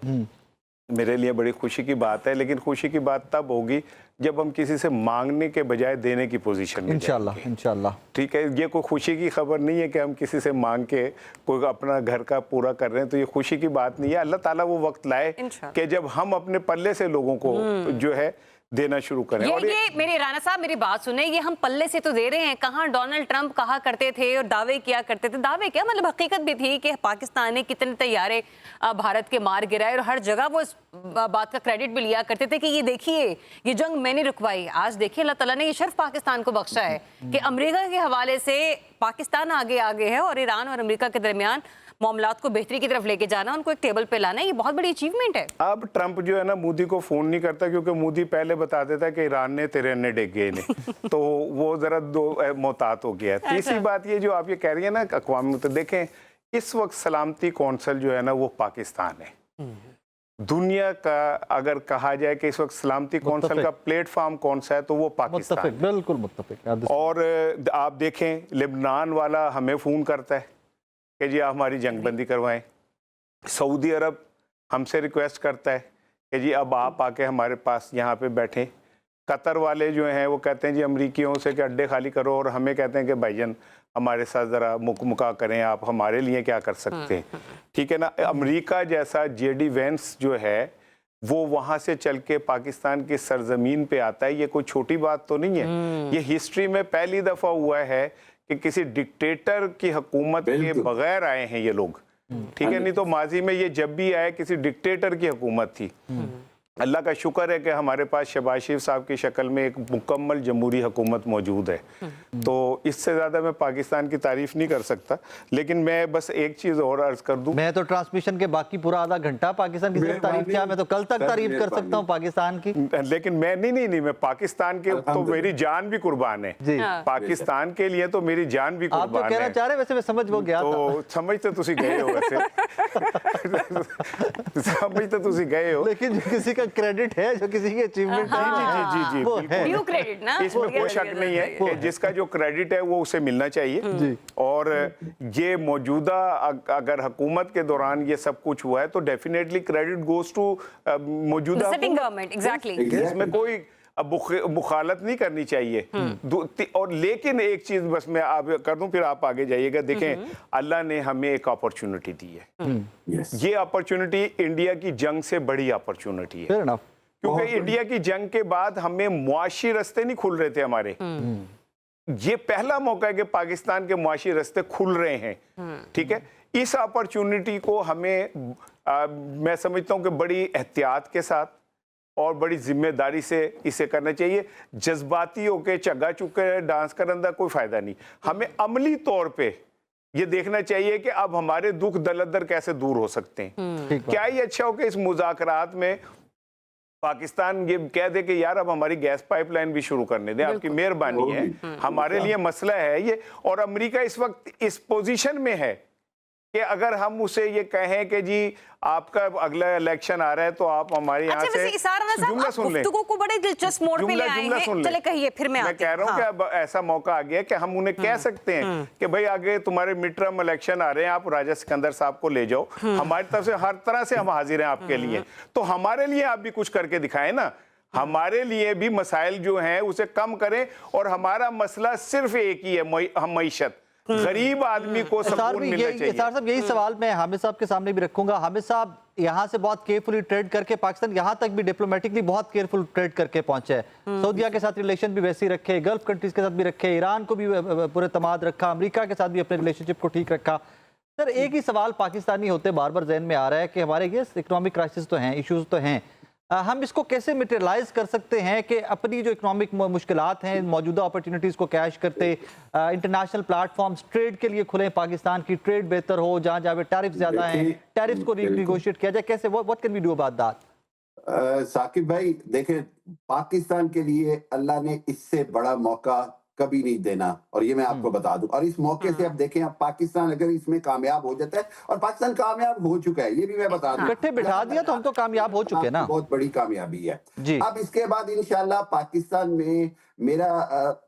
मेरे लिए बड़ी खुशी की बात है। लेकिन खुशी की बात तब होगी जब हम किसी से मांगने के बजाय देने की पोजीशन में इंशाल्लाह। ठीक है, ये कोई खुशी की खबर नहीं है कि हम किसी से मांग के कोई अपना घर का पूरा कर रहे हैं, तो ये खुशी की बात नहीं है। अल्लाह ताला वो वक्त लाए कि जब हम अपने पल्ले से लोगों को जो है देना शुरू करें। ये मेरे राणा साहब मेरी बात सुने, ये हम पल्ले से तो दे रहे हैं। कहाँ डोनाल्ड ट्रंप कहा करते थे और दावे किया करते थे, दावे क्या मतलब हकीकत भी थी कि पाकिस्तान ने कितने तैयारे भारत के मार गिराए और हर जगह वो इस बात का क्रेडिट भी लिया करते थे कि ये देखिए ये जंग मैंने रुकवाई। आज देखिए अल्लाह ताला ने ये शर्फ पाकिस्तान को बख्शा है कि अमेरिका के हवाले से पाकिस्तान आगे है और ईरान और अमेरिका के दरमियान मामलात को बेहतरी की तरफ लेके जाना, उनको एक टेबल पे लाना, ये बहुत बड़ी अचीवमेंट है। अब ट्रंप जो है ना मोदी को फोन नहीं करता, क्योंकि मोदी पहले बता देता है कि ईरान ने तेरे अन्य डेगे ने तो वो जरा मोहतात हो गया है। तीसरी बात ये जो आप ये कह रही है ना अक़वाम मुत्तहिदा, देखें इस वक्त सलामती कौंसल जो है ना वो पाकिस्तान है। दुनिया का अगर कहा जाए कि इस वक्त सलामती कौंसल का प्लेटफॉर्म कौन सा है तो वो पाकिस्तान है। बिल्कुल मुत्तफिक। और आप देखें लेबनान वाला हमें फ़ोन करता है कि जी आप हमारी जंगबंदी करवाएं। सऊदी अरब हमसे रिक्वेस्ट करता है कि जी अब आप आके हमारे पास यहाँ पे बैठें। कतर वाले जो हैं वो कहते हैं जी अमरीकियों से कि अड्डे खाली करो, और हमें कहते हैं कि भाईजान हमारे साथ ज़रा मुका करें, आप हमारे लिए क्या कर सकते हैं। ठीक है ना। अमेरिका जैसा जेडी वेंस जो है वो वहाँ से चल के पाकिस्तान की सरजमीन पे आता है, ये कोई छोटी बात तो नहीं है। ये हिस्ट्री में पहली दफ़ा हुआ है कि किसी डिक्टेटर की हुकूमत के बगैर आए हैं ये लोग। ठीक है, नहीं तो माजी में ये जब भी आए किसी डिक्टेटर की हुकूमत थी। अल्लाह का शुक्र है कि हमारे पास शहबाज शरीफ साहब की शक्ल में एक मुकम्मल जमहूरी हुकूमत मौजूद है। तो इससे ज़्यादा मैं पाकिस्तान की तारीफ नहीं कर सकता। लेकिन मैं बस एक चीज़ और अर्ज कर दूं, मैं तो ट्रांसमिशन के बाकी पूरा आधा घंटा पाकिस्तान की सिर्फ तारीफ किया, मैं तो कल तक तारीफ कर सकता हूँ पाकिस्तान की। लेकिन मैं नहीं मैं पाकिस्तान के तो मेरी जान भी कुर्बान है जी। पाकिस्तान के लिए तो मेरी जान भी आप जो कुर्बान कहना है। चाह रहे वैसे मैं समझ वो गया तो समझ तो तुसी गए हो वैसे समझ तो तुसी गए हो, लेकिन जो किसी का क्रेडिट है, जो किसी की अचीवमेंट जी वो है। ड्यू क्रेडिट ना, इसमें कोई शक नहीं है कि जिसका जो क्रेडिट है वो उसे मिलना चाहिए। और ये मौजूदा अगर हुकूमत के दौरान ये सब कुछ हुआ है तो डेफिनेटली क्रेडिट गोज टू मौजूदा गवर्नमेंट। एग्जैक्टली, इसमें कोई मुखालत नहीं करनी चाहिए। और लेकिन एक चीज बस मैं आप कर दूं फिर आप आगे जाइएगा। देखें अल्लाह ने हमें एक अपॉर्चुनिटी दी है। ये अपॉर्चुनिटी इंडिया की जंग से बड़ी अपॉर्चुनिटी है, क्योंकि इंडिया की जंग के बाद हमें मुआशी रास्ते नहीं खुल रहे थे हमारे। ये पहला मौका है कि पाकिस्तान के मुआशी रास्ते खुल रहे हैं। ठीक है, इस अपॉर्चुनिटी को हमें मैं समझता हूं कि बड़ी एहतियात के साथ और बड़ी जिम्मेदारी से इसे करना चाहिए। जज्बाती होके चगा चुके डांस करने का कोई फायदा नहीं। हमें अमली तौर पे ये देखना चाहिए कि अब हमारे दुख दलदर कैसे दूर हो सकते हैं। क्या ही अच्छा हो कि इस मुज़ाकरात में पाकिस्तान ये कह दे कि यार अब हमारी गैस पाइपलाइन भी शुरू करने दें, आपकी मेहरबानी है, हमारे लिए मसला है ये। और अमेरिका इस वक्त इस पोजीशन में है कि अगर हम उसे ये कहें कि जी आपका अगला इलेक्शन आ रहा है तो आप हमारे यहाँ से जुमला सुन लें, को बड़े दिलचस्प मोड़ पे ले आए हैं। चले कहिए, फिर मैं कह रहा हूँ कि अब ऐसा मौका आ गया कि हम उन्हें कह सकते हैं कि भाई आगे तुम्हारे मिड टर्म इलेक्शन आ रहे हैं, आप राजा सिकंदर साहब को ले जाओ, हमारी तरफ से हर तरह से हम हाजिर हैं आपके लिए। तो हमारे लिए आप भी कुछ करके दिखाएं ना, हमारे लिए भी मसाइल जो हैं उसे कम करें। और हमारा मसला सिर्फ एक ही है, हम मईशत, गरीब आदमी को सुकून मिलना चाहिए। साहब यही सवाल मैं हामिद साहब के सामने भी रखूंगा। हामिद साहब यहाँ से बहुत केयरफुली ट्रेड करके पाकिस्तान यहाँ तक भी डिप्लोमेटिकली बहुत केयरफुल ट्रेड करके पहुंचे है। सऊदीया के साथ रिलेशन भी वैसे ही रखे, गल्फ कंट्रीज के साथ भी रखे, ईरान को भी पूरे तमाद रखा, अमेरिका के साथ भी अपने रिलेशनशिप को ठीक रखा। सर एक ही सवाल पाकिस्तानी होते बार बार जहन में आ रहा है कि हमारे ये इकोनॉमिक क्राइसिस तो हैं, इश्यूज तो हैं, हम इसको कैसे मटेरियलाइज कर सकते हैं कि अपनी जो इकोनॉमिक मुश्किलात हैं, मौजूदा अपॉर्चुनिटीज़ को कैश करते इंटरनेशनल प्लेटफॉर्म्स ट्रेड के लिए खुले, पाकिस्तान की ट्रेड बेहतर हो, जहाँ जहाँ टैरिफ ज़्यादा हैं टैरिफ को रिनेगोशिएट किया जाए, कैसे what can we do about that? Saqib भाई देखें, पाकिस्तान के लिए अल्लाह ने इससे बड़ा मौका कभी नहीं देना, और ये मैं आपको बता दूं। और इस मौके से अब देखें, अब पाकिस्तान अगर इसमें कामयाब हो जाता है, और पाकिस्तान कामयाब हो चुका है, ये भी मैं बता दूं, इकट्ठे बिठा दिया तो हम तो कामयाब हो चुके ना, बहुत बड़ी कामयाबी है जी। अब इसके बाद इंशाल्लाह पाकिस्तान में मेरा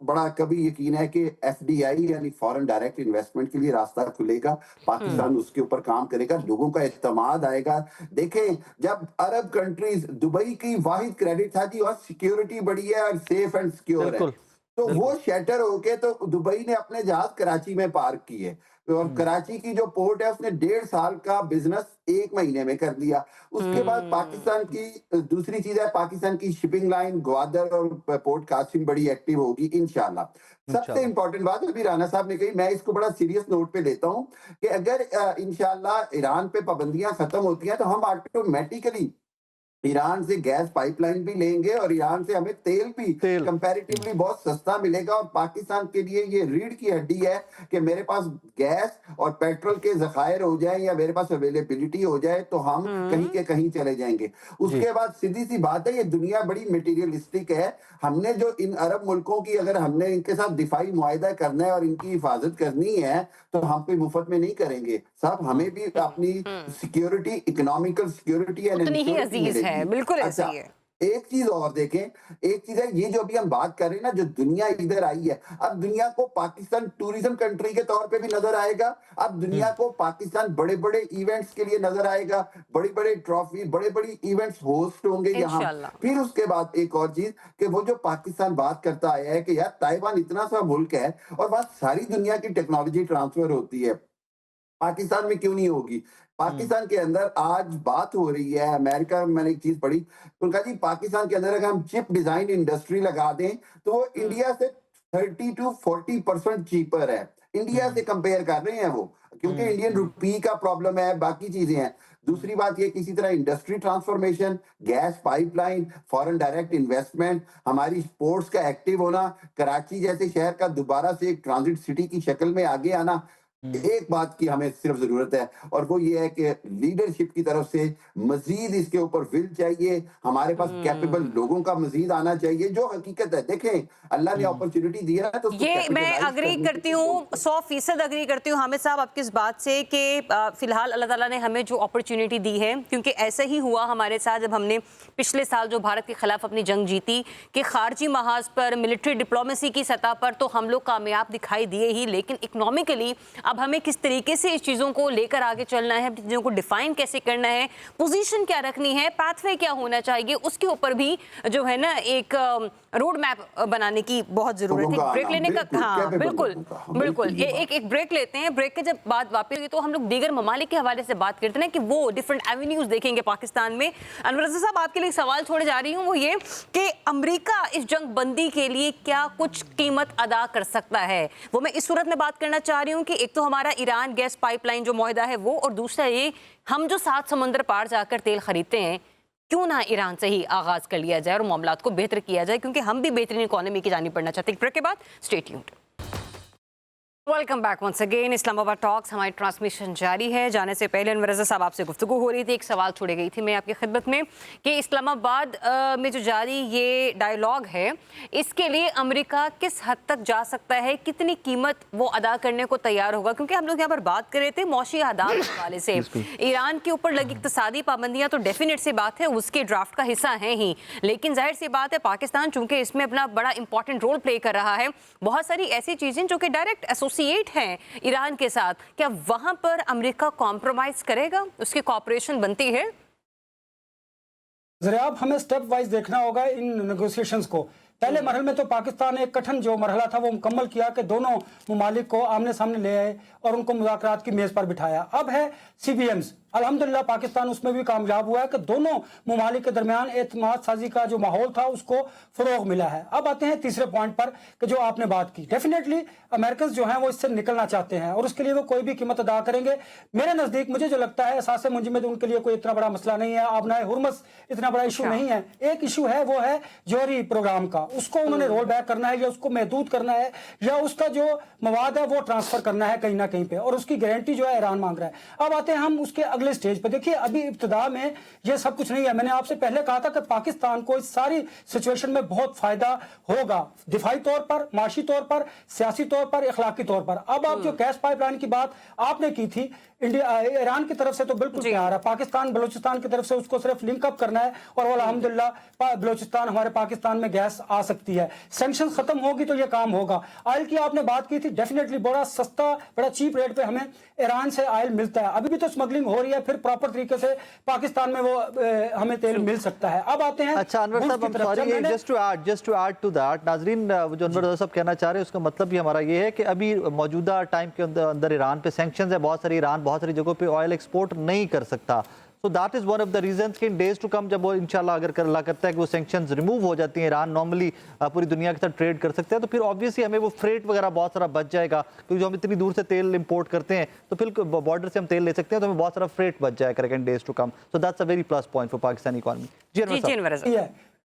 बड़ा कभी यकीन है कि FDI यानी फॉरेन डायरेक्ट इन्वेस्टमेंट के लिए रास्ता खुलेगा। पाकिस्तान उसके ऊपर काम करेगा, लोगों का एतमाद आएगा। देखें, जब अरब कंट्रीज, दुबई की वाहिद क्रेडिट था कि वहाँ सिक्योरिटी बड़ी है और सेफ एंड सिक्योर है, तो वो शटर होके तो दुबई ने अपने जहाज कराची में पार्क किए, और कराची की जो पोर्ट है उसने 1.5 साल का बिजनेस 1 महीने में कर लिया। उसके बाद पाकिस्तान की दूसरी चीज है, पाकिस्तान की शिपिंग लाइन ग्वादर और पोर्ट कासिम बड़ी एक्टिव होगी इंशाल्लाह। सबसे इंपॉर्टेंट बात अभी राना साहब ने कही, मैं इसको बड़ा सीरियस नोट पे लेता हूं कि अगर इंशाल्लाह ईरान पे पाबंदियां खत्म होती हैं तो हम ऑटोमेटिकली ईरान से गैस पाइपलाइन भी लेंगे और ईरान से हमें तेल भी कंपैरेटिवली बहुत सस्ता मिलेगा। और पाकिस्तान के लिए ये रीढ़ की हड्डी है कि मेरे पास गैस और पेट्रोल के ज़खायर हो जाए या मेरे पास अवेलेबिलिटी हो जाए तो हम कहीं के कहीं चले जाएंगे। उसके बाद सीधी सी बात है, ये दुनिया बड़ी मटेरियलिस्टिक है। हमने जो इन अरब मुल्कों की, अगर हमने इनके साथ दिफाई मुआहदा करना है और इनकी हिफाजत करनी है तो हम कोई मुफ्त में नहीं करेंगे साहब। हमें भी अपनी सिक्योरिटी, इकोनॉमिकल सिक्योरिटी उतनी ही अजीज है। बिल्कुल ऐसा ही है। एक चीज और देखें, एक चीज है ये जो अभी हम बात कर रहे हैं ना, जो दुनिया इधर आई है, अब दुनिया को पाकिस्तान टूरिज्म कंट्री के तौर पे भी नजर आएगा। अब दुनिया को पाकिस्तान बड़े बड़े इवेंट्स के लिए नजर आएगा, बड़े बड़े ट्रॉफी, बड़े बड़े इवेंट्स होस्ट होंगे यहाँ। फिर उसके बाद एक और चीज कि वो जो पाकिस्तान बात करता आया है कि यार ताइवान इतना सा मुल्क है और वहां सारी दुनिया की टेक्नोलॉजी ट्रांसफर होती है, पाकिस्तान में क्यों नहीं होगी? पाकिस्तान के अंदर आज बात हो रही है, अमेरिका में मैंने एक चीज पढ़ी, उनका जी पाकिस्तान के अंदर अगर हम चिप डिजाइन इंडस्ट्री लगा दें तो वो इंडिया से 30 to 40% चीपर है। इंडिया से कंपेयर कर रहे हैं वो, क्योंकि इंडियन रुपी का प्रॉब्लम है, बाकी चीजें हैं। दूसरी बात ये, किसी तरह industry transformation, gas pipeline, foreign direct investment, हमारी स्पोर्ट्स का एक्टिव होना, कराची जैसे शहर का दोबारा से एक ट्रांजिट सिटी की शक्ल में आगे आना। एक बात की हमें सिर्फ जरूरत है और वो ये है कि लीडरशिप की तरफ से मजीद इसके ऊपर विल चाहिए, हमारे पास कैपेबल लोगों का मजीद आना चाहिए। जो हकीकत है, देखें अल्लाह ने अपॉर्चुनिटी दी है तो ये मैं अग्री करती हूँ, 100% अग्री करती हूँ हामिद साहब आपकी इस बात से कि फिलहाल अल्लाह ताला ने हमें जो अपॉर्चुनिटी दी है, क्योंकि ऐसा ही हुआ हमारे साथ जब हमने पिछले साल जो भारत के खिलाफ अपनी जंग जीती कि खारजी महाज पर, मिलिट्री डिप्लोमेसी की सतह पर तो हम लोग कामयाब दिखाई दिए ही, लेकिन इकोनॉमिकली अब हमें किस तरीके से इस चीज़ों को लेकर आगे चलना है, चीज़ों को डिफाइन कैसे करना है, पोजीशन क्या रखनी है, पाथवे क्या होना चाहिए, उसके ऊपर भी जो है ना एक रोड मैप बनाने की बहुत जरूरत है। ब्रेक लेने का, हाँ बिल्कुल बिल्कुल, एक ब्रेक लेते हैं। ब्रेक के जब बात वापस तो हम लोग दीगर ममालिक के हवाले से बात करते हैं कि वो डिफरेंट एवेन्यूज देखेंगे पाकिस्तान में। अनवर रज़ा साहब आपके लिए सवाल छोड़े जा रही हूँ, वो ये कि अमेरिका इस जंग बंदी के लिए क्या कुछ कीमत अदा कर सकता है, वो मैं इस सूरत में बात करना चाह रही हूँ कि एक तो हमारा ईरान गैस पाइपलाइन जो मुआहदा है वो, और दूसरा ये हम जो 7 समुंदर पार जाकर तेल खरीदते हैं, क्यों ना ईरान से ही आगाज कर लिया जाए और मामलात को बेहतर किया जाए, क्योंकि हम भी बेहतरीन इकोनॉमी की जानिब बढ़ना चाहते हैं। ब्रेक के बाद stay tuned. Welcome back once again. Islamabad talks, हमारी ट्रांसमिशन जारी है। जाने से पहले अनवर रज़ा साहब आपसे गुफ्तगू हो रही थी, एक सवाल छोड़ी गई थी मैं आपकी खिदमत में कि इस्लामाबाद में जो जारी ये डायलॉग है, इसके लिए अमेरिका किस हद तक जा सकता है, कितनी कीमत वो अदा करने को तैयार होगा? क्योंकि हम लोग यहाँ पर बात कर रहे थे मौशी आदात के हवाले से, ईरान के ऊपर लगी इक़्तिसादी पाबंदियाँ तो डेफिनेट सी बात है उसके ड्राफ्ट का हिस्सा हैं ही, लेकिन जाहिर सी बात है पाकिस्तान चूँकि इसमें अपना बड़ा इंपॉर्टेंट रोल प्ले कर रहा है, बहुत सारी ऐसी चीज़ें जो कि डायरेक्ट एसोसिएट हैं ईरान के साथ, क्या वहां पर अमेरिका कॉम्प्रोमाइज करेगा? उसकी कॉपरेशन बनती है? जरा अब हमें स्टेप वाइज देखना होगा इन नेगोशिएशंस को। पहले मरहल में तो पाकिस्तान ने एक कठिन जो मरहला था वो मुकम्मल किया कि दोनों ममालिक को आमने सामने ले आए और उनको मुज़ाकरात की मेज़ पर बिठाया। अब है CBMs, अल्हम्दुलिल्लाह पाकिस्तान उसमें भी कामयाब हुआ है कि दोनों ममालिक के दरमियान एतमाद साजी का जो माहौल था उसको फ़रोग मिला है। अब आते हैं तीसरे पॉइंट पर कि जो आपने बात की, डेफिनेटली अमेरिकन जो हैं वो इससे निकलना चाहते हैं और उसके लिए वो कोई भी कीमत अदा करेंगे। मेरे नज़दीक मुझे जो लगता है असासे मुंजमद उनके लिए कोई इतना बड़ा मसला नहीं है, आबनाए हुर्मस इतना बड़ा इशू नहीं है। एक इशू है वो है जौहरी प्रोग्राम का, उसको उन्होंने रोल बैक करना है या उसको महदूद करना है या उसका जो मवाद है वो ट्रांसफर करना है कहीं ना कहीं पे, और उसकी गारंटी जो है ईरान मांग रहा है। अब आते हैं हम उसके अगले स्टेज पे। देखिए अभी इब्तिदा में ये सब कुछ नहीं है। मैंने आपसे पहले कहा था कि पाकिस्तान को इस सारी सिचुएशन में बहुत फायदा होगा, दिफाई तौर पर, माशी तौर पर, सियासी तौर पर, इखलाकी तौर पर। अब आप जो गैस पाइपलाइन की बात आपने की थी, इंडिया ईरान की तरफ से तो बिल्कुल तैयार है, पाकिस्तान बलूचिस्तान की तरफ से उसको सिर्फ लिंक अप करना है और अल्हम्दुलिल्लाह बलूचिस्तान हमारे पाकिस्तान में गैस आ सकती है। सैंक्शन खत्म होगी तो ये काम होगा। ऑयल की आपने बात की थी, डेफिनेटली बड़ा सस्ता, बड़ा चीप रेट पे हमें ईरान से ऑयल मिलता है। अभी भी तो स्मगलिंग हो रही है, फिर प्रॉपर तरीके से पाकिस्तान में वो हमें तेल मिल सकता है। अब आते हैं, अच्छा अनवर साहब, sorry just to add to that, नाजरीन जो अनवर साहब कहना चाह रहे हैं उसका मतलब भी हमारा ये है कि अभी मौजूदा टाइम के अंदर ईरान पे सैंक्शंस है, बहुत सारी ईरान बहुत सारी जगहों पे ऑयल एक्सपोर्ट नहीं कर सकता। So that is one of the reasons कि in days to come जब वो इंशाल्लाह अगर अल्लाह करता है कि वो sanctions remove हो जाती हैं, ईरान नॉर्मली पूरी दुनिया के साथ ट्रेड कर सकते हैं, तो फिर ऑब्वियसली हमें वो फ्रेट वगैरह बहुत सारा बच जाएगा, क्योंकि जो हम इतनी दूर से तेल इंपोर्ट करते हैं तो फिर बॉर्डर से हम तेल ले सकते हैं, तो हमें बहुत सारा फ्रेट बच जाएगा in days to come. So that's a very plus point for Pakistani economy.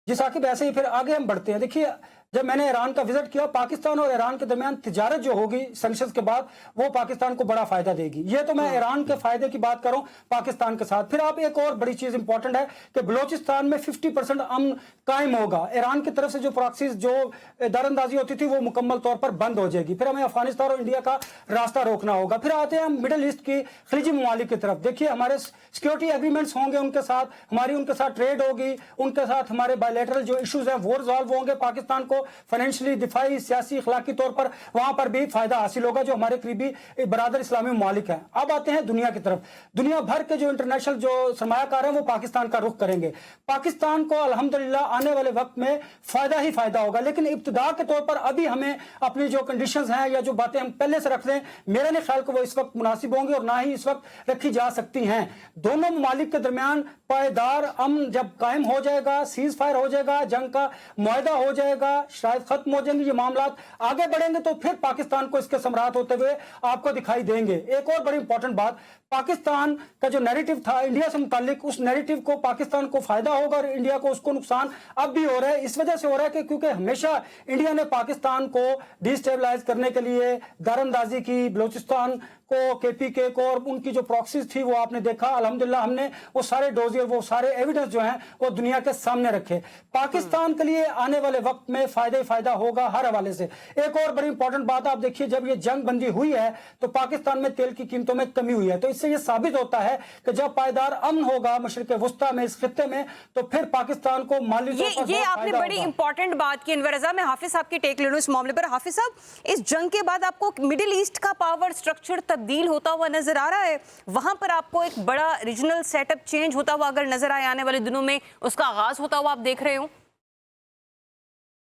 जी साकिब, ऐसे ही फिर आगे हम बढ़ते हैं. देखिए, जब मैंने ईरान का विजिट किया, पाकिस्तान और ईरान के दरमियान तिजारत जो होगी सैंक्शंस के बाद, वो पाकिस्तान को बड़ा फायदा देगी. ये तो मैं ईरान के फायदे की बात कर रहा हूं पाकिस्तान के साथ. फिर आप एक और बड़ी चीज इंपॉर्टेंट है कि बलोचिस्तान में 50% अमन कायम होगा. ईरान की तरफ से जो प्रॉक्सीज जो दरअंदाजी होती थी वो मुकम्मल तौर पर बंद हो जाएगी. फिर हमें अफगानिस्तान और इंडिया का रास्ता रोकना होगा. फिर आते हैं हम मिडिल ईस्ट की खलीजी ममालिक की तरफ. देखिए, हमारे सिक्योरिटी एग्रीमेंट्स होंगे उनके साथ, हमारी उनके साथ ट्रेड होगी, उनके साथ हमारे बायलैटरल जो इश्यूज हैं वो रिजॉल्व होंगे. पाकिस्तान को फाइनेंशियली, दिफाई, सियासी, अखलाकी तौर पर वहां पर भी फायदा हासिल होगा जो हमारे करीबी बरादर इस्लामी ममालिक हैं. अब आते हैं दुनिया की तरफ. दुनिया भर के जो इंटरनेशनल जो सरमायाकार हैं वो पाकिस्तान का रुख करेंगे. पाकिस्तान को अल्हम्दुलिल्लाह आने वाले वक्त में फायदा ही फायदा होगा, लेकिन इब्तिदा के तौर पर अभी हमें अपनी जो कंडीशंस हैं या जो बातें हम पहले से रख रहे हैं, मेरा नहीं ख्याल कि वो इस वक्त मुनासिब होंगी और ना ही इस वक्त रखी जा सकती हैं. दोनों ममालिक के दरमियान पायदार अमन जब कायम हो जाएगा, सीज फायर हो जाएगा, जंग का मुआहदा हो जाएगा, शायद खत्म हो जाएंगे ये मामलात, आगे बढ़ेंगे तो फिर पाकिस्तान को इसके सम्राट होते हुए आपको दिखाई देंगे. एक और बड़ी इंपॉर्टेंट बात, पाकिस्तान का जो नैरेटिव था इंडिया से मुताल्लिक, उस नैरेटिव को पाकिस्तान को फायदा होगा और इंडिया को उसको नुकसान अब भी हो रहा है. इस वजह से हो रहा है कि क्योंकि हमेशा इंडिया ने पाकिस्तान को डिस्टेबलाइज करने के लिए दरअंदाजी की, बलूचिस्तान को, केपीके को, और उनकी जो प्रॉक्सीज थी वो आपने देखा. अल्हम्दुलिल्लाह हमने वो सारे डोजियर, वो सारे एविडेंस जो हैं वो दुनिया के सामने रखे. पाकिस्तान के लिए आने वाले वक्त में फायदा ही फायदा होगा हर हवाले से. एक और बड़ी इंपॉर्टेंट बात आप देखिए, जब ये जंग बंदी हुई है तो पाकिस्तान में तेल की कीमतों में कमी हुई है. तो इससे ये साबित होता है कि जब पायदार अमन होगा मशरिक वस्ता में, इस खित्ते में, तो फिर पाकिस्तान को माली ये आपने बड़ी इंपॉर्टेंट बात की. अनवर रजा, मैं हाफिज साहब की टेक ले लूं इस मामले पर. हाफिज साहब, इस जंग के बाद आपको मिडिल ईस्ट का पावर स्ट्रक्चर तब्दील होता हुआ नजर आ रहा है? वहां पर आपको एक बड़ा रीजनल सेटअप चेंज होता हुआ अगर नजर आए आने वाले दिनों में, उसका आगाज होता हुआ आप देख रहे हो?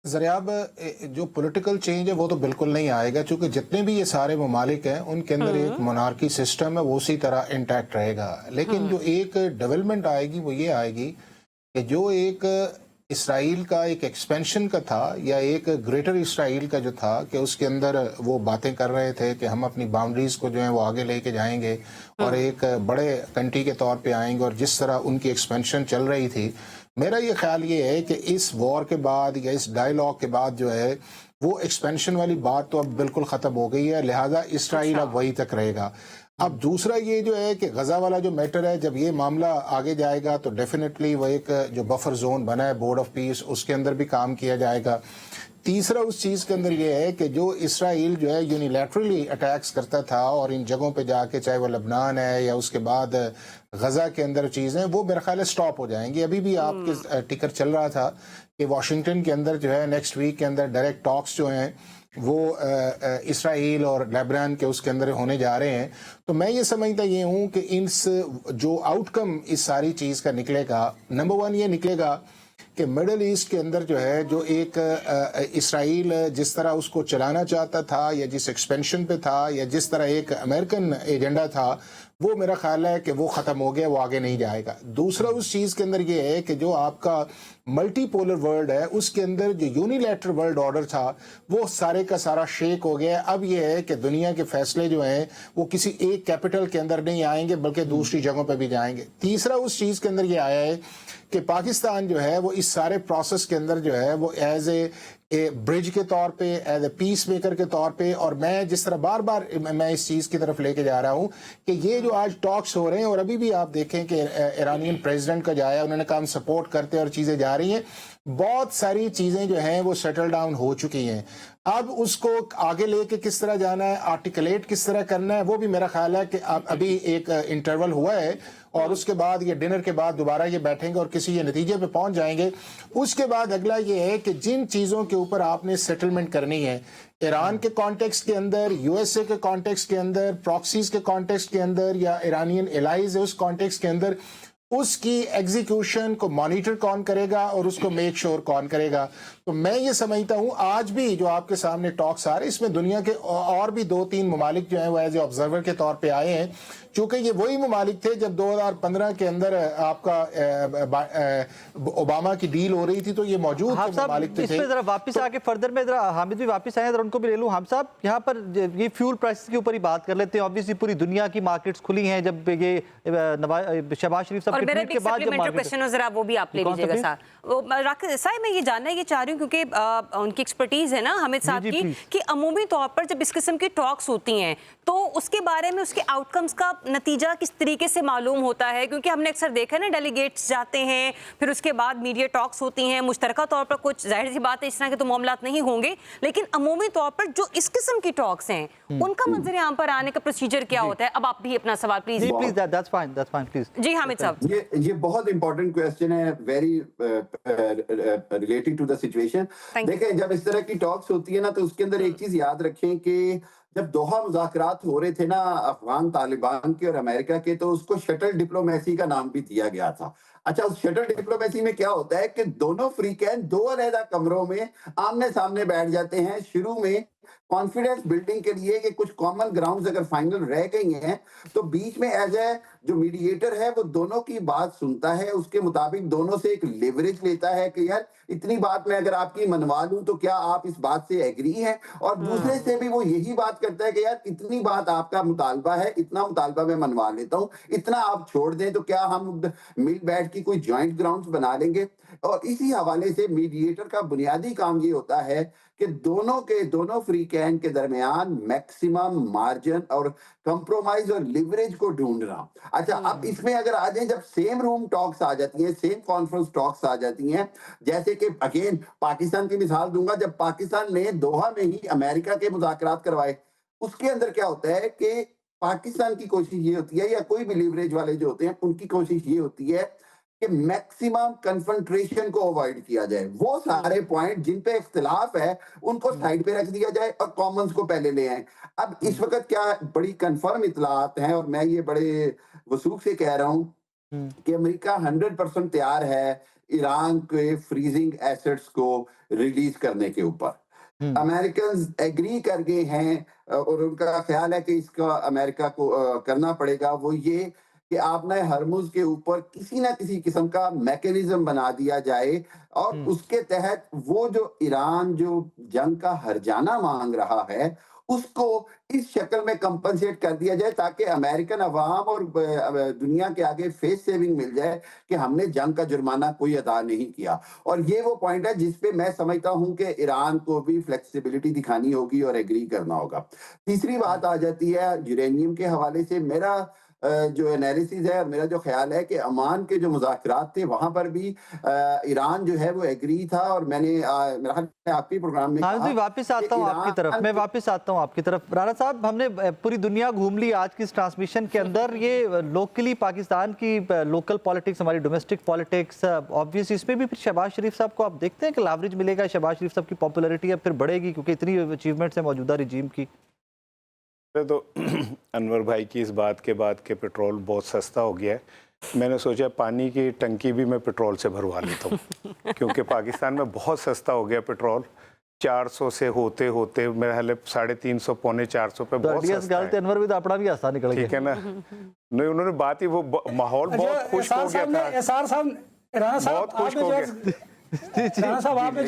ज़रियाब, जो पॉलिटिकल चेंज है वो तो बिल्कुल नहीं आएगा, क्योंकि जितने भी ये सारे ममालिक हैं उनके अंदर एक मोनार्की सिस्टम है, वो उसी तरह इंटैक्ट रहेगा. लेकिन जो एक डेवलपमेंट आएगी वो ये आएगी कि जो एक इसराइल का एक एक्सपेंशन का था, या एक ग्रेटर इसराइल का जो था, कि उसके अंदर वो बातें कर रहे थे कि हम अपनी बाउंड्रीज को जो है वो आगे लेके जाएंगे और एक बड़े कंट्री के तौर पे आएंगे, और जिस तरह उनकी एक्सपेंशन चल रही थी, मेरा ये ख्याल ये है कि इस वॉर के बाद या इस डायलॉग के बाद जो है वो एक्सपेंशन वाली बात तो अब बिल्कुल ख़त्म हो गई है. लिहाजा इसराइल अब वहीं तक रहेगा. अब दूसरा ये जो है कि गजा वाला जो मैटर है, जब ये मामला आगे जाएगा तो डेफिनेटली वो एक जो बफर जोन बना है बोर्ड ऑफ पीस, उसके अंदर भी काम किया जाएगा. तीसरा उस चीज़ के अंदर ये है कि जो इसराइल जो है यूनिलैटरली अटैक्स करता था और इन जगहों पे जाके, चाहे वो लबनान है या उसके बाद गजा के अंदर चीज़ें, वो मेरा ख्याल है स्टॉप हो जाएंगी. अभी भी आपके टिकर चल रहा था कि वाशिंगटन के अंदर जो है नेक्स्ट वीक के अंदर डायरेक्ट टॉक्स जो हैं वो इसराइल और लेबनान के उसके अंदर होने जा रहे हैं. तो मैं ये समझता ये हूँ कि इस जो आउटकम इस सारी चीज़ का निकलेगा, नंबर वन ये निकलेगा कि मिडल ईस्ट के अंदर जो है जो एक इसराइल जिस तरह उसको चलाना चाहता था, या जिस एक्सपेंशन पे था, या जिस तरह एक अमेरिकन एजेंडा था, वो मेरा ख्याल है कि वो ख़त्म हो गया, वो आगे नहीं जाएगा. दूसरा उस चीज़ के अंदर ये है कि जो आपका मल्टीपोलर वर्ल्ड है उसके अंदर जो यूनिलैटरल वर्ल्ड ऑर्डर था वो सारे का सारा शेक हो गया. अब ये है कि दुनिया के फैसले जो हैं वो किसी एक कैपिटल के अंदर नहीं आएंगे बल्कि दूसरी जगहों पर भी जाएंगे. तीसरा उस चीज़ के अंदर ये आया है कि पाकिस्तान जो है वो इस सारे प्रोसेस के अंदर जो है वो एज ए ब्रिज के तौर पे, एज ए पीस मेकर के तौर पे, और मैं जिस तरह बार बार मैं इस चीज़ की तरफ लेके जा रहा हूँ कि ये जो आज टॉक्स हो रहे हैं, और अभी भी आप देखें कि ईरानियन प्रेसिडेंट का जाया, उन्होंने कहा हम सपोर्ट करते हैं और चीज़ें जा रही हैं, बहुत सारी चीज़ें जो हैं वो सेटल डाउन हो चुकी हैं. अब उसको आगे लेके किस तरह जाना है, आर्टिकुलेट किस तरह करना है, वो भी मेरा ख्याल है कि अभी एक इंटरवल हुआ है और उसके बाद ये डिनर के बाद दोबारा ये बैठेंगे और किसी ये नतीजे पे पहुंच जाएंगे. उसके बाद अगला ये है कि जिन चीज़ों के ऊपर आपने सेटलमेंट करनी है, ईरान के कॉन्टेक्स्ट के अंदर, यूएसए के कॉन्टेक्स्ट के अंदर, प्रॉक्सीज के कॉन्टेक्स्ट के अंदर, या ईरानियन एलाइज है उस कॉन्टेक्स्ट के अंदर, उसकी एग्जीक्यूशन को मॉनिटर कौन करेगा और उसको मेक श्योर कौन करेगा. तो मैं ये समझता हूँ आज भी जो आपके सामने टॉक्स आ रहे हैं, इसमें दुनिया के और भी 2-3 ममालिक जो हैं वो एज ए ऑब्जर्वर के तौर पे आए हैं, चूंकि ये वही ममालिक थे जब 2015 के अंदर आपका ओबामा की डील हो रही थी, तो ये मौजूद थे ममालिक थे। इस पे जरा वापस आके फर्दर में जरा हामिद भी वापस आए, जरा उनको भी ले लूं। हम साहब यहाँ पर ये फ्यूल प्राइसेस के ऊपर ही बात कर लेते हैं। ऑब्वियसली पूरी दुनिया की मार्केट्स खुली हैं जब ये शहबाज शरीफ साहब के ट्वीट के बाद जब क्वेश्चन जरा वो भी आप ले लीजिएगा साहब। मैं ये जानना ये चाह रही हूँ क्योंकि उनकी एक्सपर्टीज है ना हामिद साहब की, कि अमूमी तौर पर जब इस किस्म की टॉक्स होती हैं तो उसके बारे में उसके आउटकम्स का नतीजा किस तरीके से मालूम होता है? क्योंकि हमने अक्सर देखा है ना, डेलीगेट्स जाते हैं, फिर उसके बाद मीडिया टॉक्स होती हैं, मुश्तरका तौर पर कुछ जाहिर सी बात है इस तरह के तो मामलात नहीं होंगे, लेकिन अमूमी तौर पर जो इस किस्म की टॉक्स हैं उनका मंजर यहाँ पर आने का प्रोसीजर क्या होता है? अब आप भी अपना सवाल प्लीज that's fine please। जी हामिद साहब। ये बहुत इंपॉर्टेंट क्वेश्चन है, very relating to the situation. देखें, जब इस तरह की टॉक्स होती है ना, तो उसके अंदर एक चीज याद रखें कि जब दोहा मुज़ाकरात हो रहे थे ना अफगान तालिबान के और अमेरिका के, तो उसको शटल डिप्लोमेसी का नाम भी दिया गया था। अच्छा, उस शटल डिप्लोमेसी में क्या होता है कि दोनों फ्रीकैन दो अलग कमरों में आमने सामने बैठ जाते हैं। शुरू में कॉन्फिडेंस बिल्डिंग के लिए कि कुछ कॉमन ग्राउंड्स अगर फाइनल रह गई हैं, तो बीच में एज ए जो मीडिएटर है वो दोनों की बात सुनता है, उसके मुताबिक दोनों से एक लेवरेज लेता है कि यार इतनी बात मैं अगर आपकी मनवा लूं तो क्या आप इस बात से एग्री हैं, और दूसरे से भी वो यही बात करता है कि यार इतनी बात आपका मुतालबा है, इतना मुतालबा मैं मनवा लेता हूं, इतना आप छोड़ दें तो क्या हम मिल बैठ की कोई जॉइंट ग्राउंड्स बना लेंगे। और इसी हवाले से मीडिएटर का बुनियादी काम ये होता है कि दोनों फ्रीकैन के दरमियान मैक्सिमम मार्जिन और कंप्रोमाइज और लिवरेज को ढूंढना। अच्छा, अब इसमें अगर आ जाए, जब सेम रूम टॉक्स आ जाती हैं, सेम कॉन्फ्रेंस टॉक्स आ जाती हैं, जैसे कि अगेन पाकिस्तान की मिसाल दूंगा, जब पाकिस्तान ने दोहा में ही अमेरिका के मुज़ाकरात करवाए, उसके अंदर क्या होता है कि पाकिस्तान की कोशिश ये होती है, या कोई भी लिवरेज वाले जो होते हैं उनकी कोशिश ये होती है कि मैक्सिमम कन्फ्रंट्रेशन को अवॉइड किया जाए। वो सारे पॉइंट जिन पे इख्तिलाफ है उनको साइड पे रख दिया जाए और कॉमन्स को पहले ले आए। अब इस वक्त क्या बड़ी कंफर्म इतलात हैं, और मैं ये बड़े वसूख से कह रहा हूँ कि अमेरिका 100% तैयार है ईरान के फ्रीजिंग एसेट्स को रिलीज करने के ऊपर। अमेरिकन एग्री कर गए हैं, और उनका ख्याल है कि इसका अमेरिका को करना पड़ेगा, वो ये कि आपने हरमुज के ऊपर किसी ना किसी किस्म का मैकेनिज्म बना दिया जाए, और उसके तहत वो जो ईरान जो जंग का हर्जाना मांग रहा है उसको इस शक्ल में कंपनसेट कर दिया जाए, ताकि अमेरिकन अवाम और दुनिया के आगे फेस सेविंग मिल जाए कि हमने जंग का जुर्माना कोई अदा नहीं किया। और ये वो पॉइंट है जिस पे मैं समझता हूं कि ईरान को भी फ्लेक्सिबिलिटी दिखानी होगी और एग्री करना होगा। तीसरी बात आ जाती है यूरेनियम के हवाले से। मेरा जो एनालिसिस है और मेरा जो ख्याल है कि अमान के जो मुज़ाकरात थे वहां पर भी ईरान जो है वो एग्री था, और मैंने आपके प्रोग्राम में कहा, वापस आता हूँ आपकी तरफ, मैं वापस आता हूँ आपकी तरफ। राणा साहब, हमने पूरी दुनिया घूम ली आज की इस ट्रांसमिशन के अंदर। ये लोकली पाकिस्तान की लोकल पॉलिटिक्स, हमारी डोमेस्टिक पॉलिटिक्स, ऑब्वियस इसमें भी फिर शहबाज शरीफ साहब को आप देखते हैं कि लावरेज मिलेगा, शहबाज शरीफ साहब की पॉपुलैरिटी अब फिर बढ़ेगी क्योंकि इतनी अचीवमेंट्स है मौजूदा रिजीम की? तो अनवर भाई की इस बात के बाद कि पेट्रोल बहुत सस्ता हो गया है, मैंने सोचा पानी की टंकी भी मैं पेट्रोल से भरवा लेता हूँ क्योंकि पाकिस्तान में बहुत सस्ता हो गया पेट्रोल। 400 से होते होते मेरा ख्याल 350 पौने 400 पे बहुत सस्ता है। अनवर भी अपना भी आसान निकल गया, ठीक है ना। नहीं, उन्होंने बात ही वो माहौल बहुत खुश हो गया था, एसआर साहब, राणा साहब, बहुत खुश हो गया। राणा साहब, आपने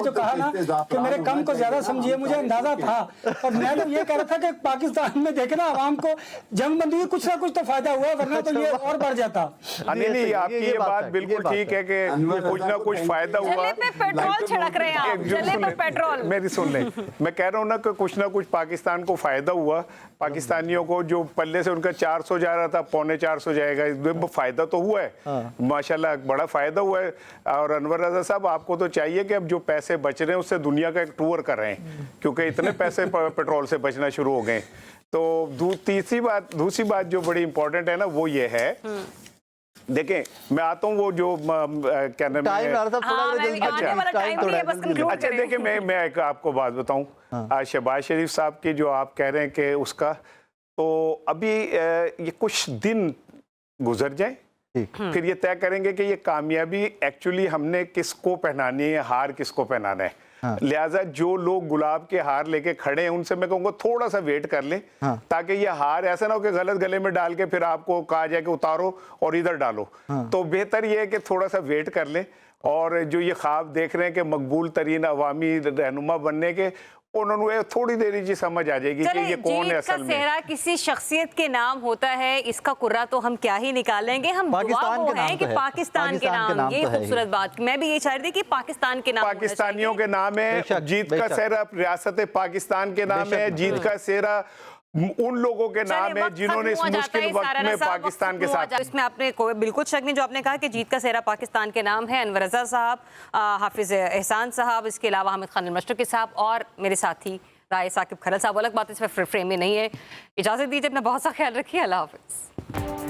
जो कहा ना कि मेरे कम को ज्यादा समझिए, मुझे अंदाजा था, और मैं तो ये कह रहा था कि पाकिस्तान में देखे ना आवाम को जंग बंदी में कुछ ना कुछ तो फायदा हुआ, वरना तो ये और बढ़ जाता। नहीं, आपकी ये बात बिल्कुल ठीक है कि कुछ ना कुछ फायदा हुआ। पेट्रोल छिड़क रहे हैं आप, जले पे पेट्रोल। मेरी सुन ले, मैं कह रहा हूँ ना कि कुछ ना कुछ पाकिस्तान को फायदा हुआ। पाकिस्तानियों को जो पल्ले से उनका 400 जा रहा था, पौने 400 जाएगा, फायदा तो हुआ है माशाल्लाह, बड़ा फायदा हुआ है। और अनवर रजा साहब, आपको तो चाहिए कि अब जो पैसे बच रहे हैं उससे दुनिया का एक टूर कर रहे हैं, क्योंकि इतने पैसे पेट्रोल से बचना शुरू हो गए। तो दूसरी बात जो बड़ी इंपॉर्टेंट है ना, वो ये है, देखें मैं आता हूँ वो जो क्या नाम है, अच्छा देखिए, मैं एक आपको बात बताऊँ, शहबाज शरीफ साहब की जो आप कह रहे हैं कि उसका, तो अभी ये कुछ दिन गुजर जाए, फिर ये तय करेंगे कि ये कामयाबी एक्चुअली हमने किसको पहनानी है, हार किसको पहनाना है। लिहाजा जो लोग गुलाब के हार लेके खड़े हैं उनसे मैं कहूँगा थोड़ा सा वेट कर लें, ताकि ये हार ऐसा ना हो कि गलत गले में डाल के फिर आपको कहा जाए कि उतारो और इधर डालो। तो बेहतर ये है कि थोड़ा सा वेट कर लें, और जो ये ख्वाब देख रहे हैं कि मकबूल तरीन अवामी रहनुमा बनने के, उन्होंने थोड़ी देर जी समझ आ जाएगी कि ये कौन है असल में। सेहरा किसी शख्सियत के नाम होता है, इसका कुर्रा तो हम क्या ही निकालेंगे, हम पाकिस्तान दुआ के वो नाम हैं तो कि है। पाकिस्तान के नाम, ये खूबसूरत बात। मैं भी ये चाह रही थी कि पाकिस्तान के नाम, पाकिस्तानियों के नाम है, जीत का सेहरा रियासत पाकिस्तान के नाम है, जीत का सेहरा उन लोगों के नाम है जिन्होंने इस मुश्किल वक्त में पाकिस्तान के साथ। इसमें आपने कोई बिल्कुल शक नहीं जो आपने कहा कि जीत का सेहरा पाकिस्तान के नाम है। अनवर रज़ा साहब, हाफिज एहसान साहब, इसके अलावा हामिद खान मशरकी साहब और मेरे साथी राय साकिब खरल साहब। अलग बात इसमें फ्रेम में नहीं है। इजाज़त दीजिए, अपना बहुत सा ख्याल रखिए। अल्लाह हाफिज़।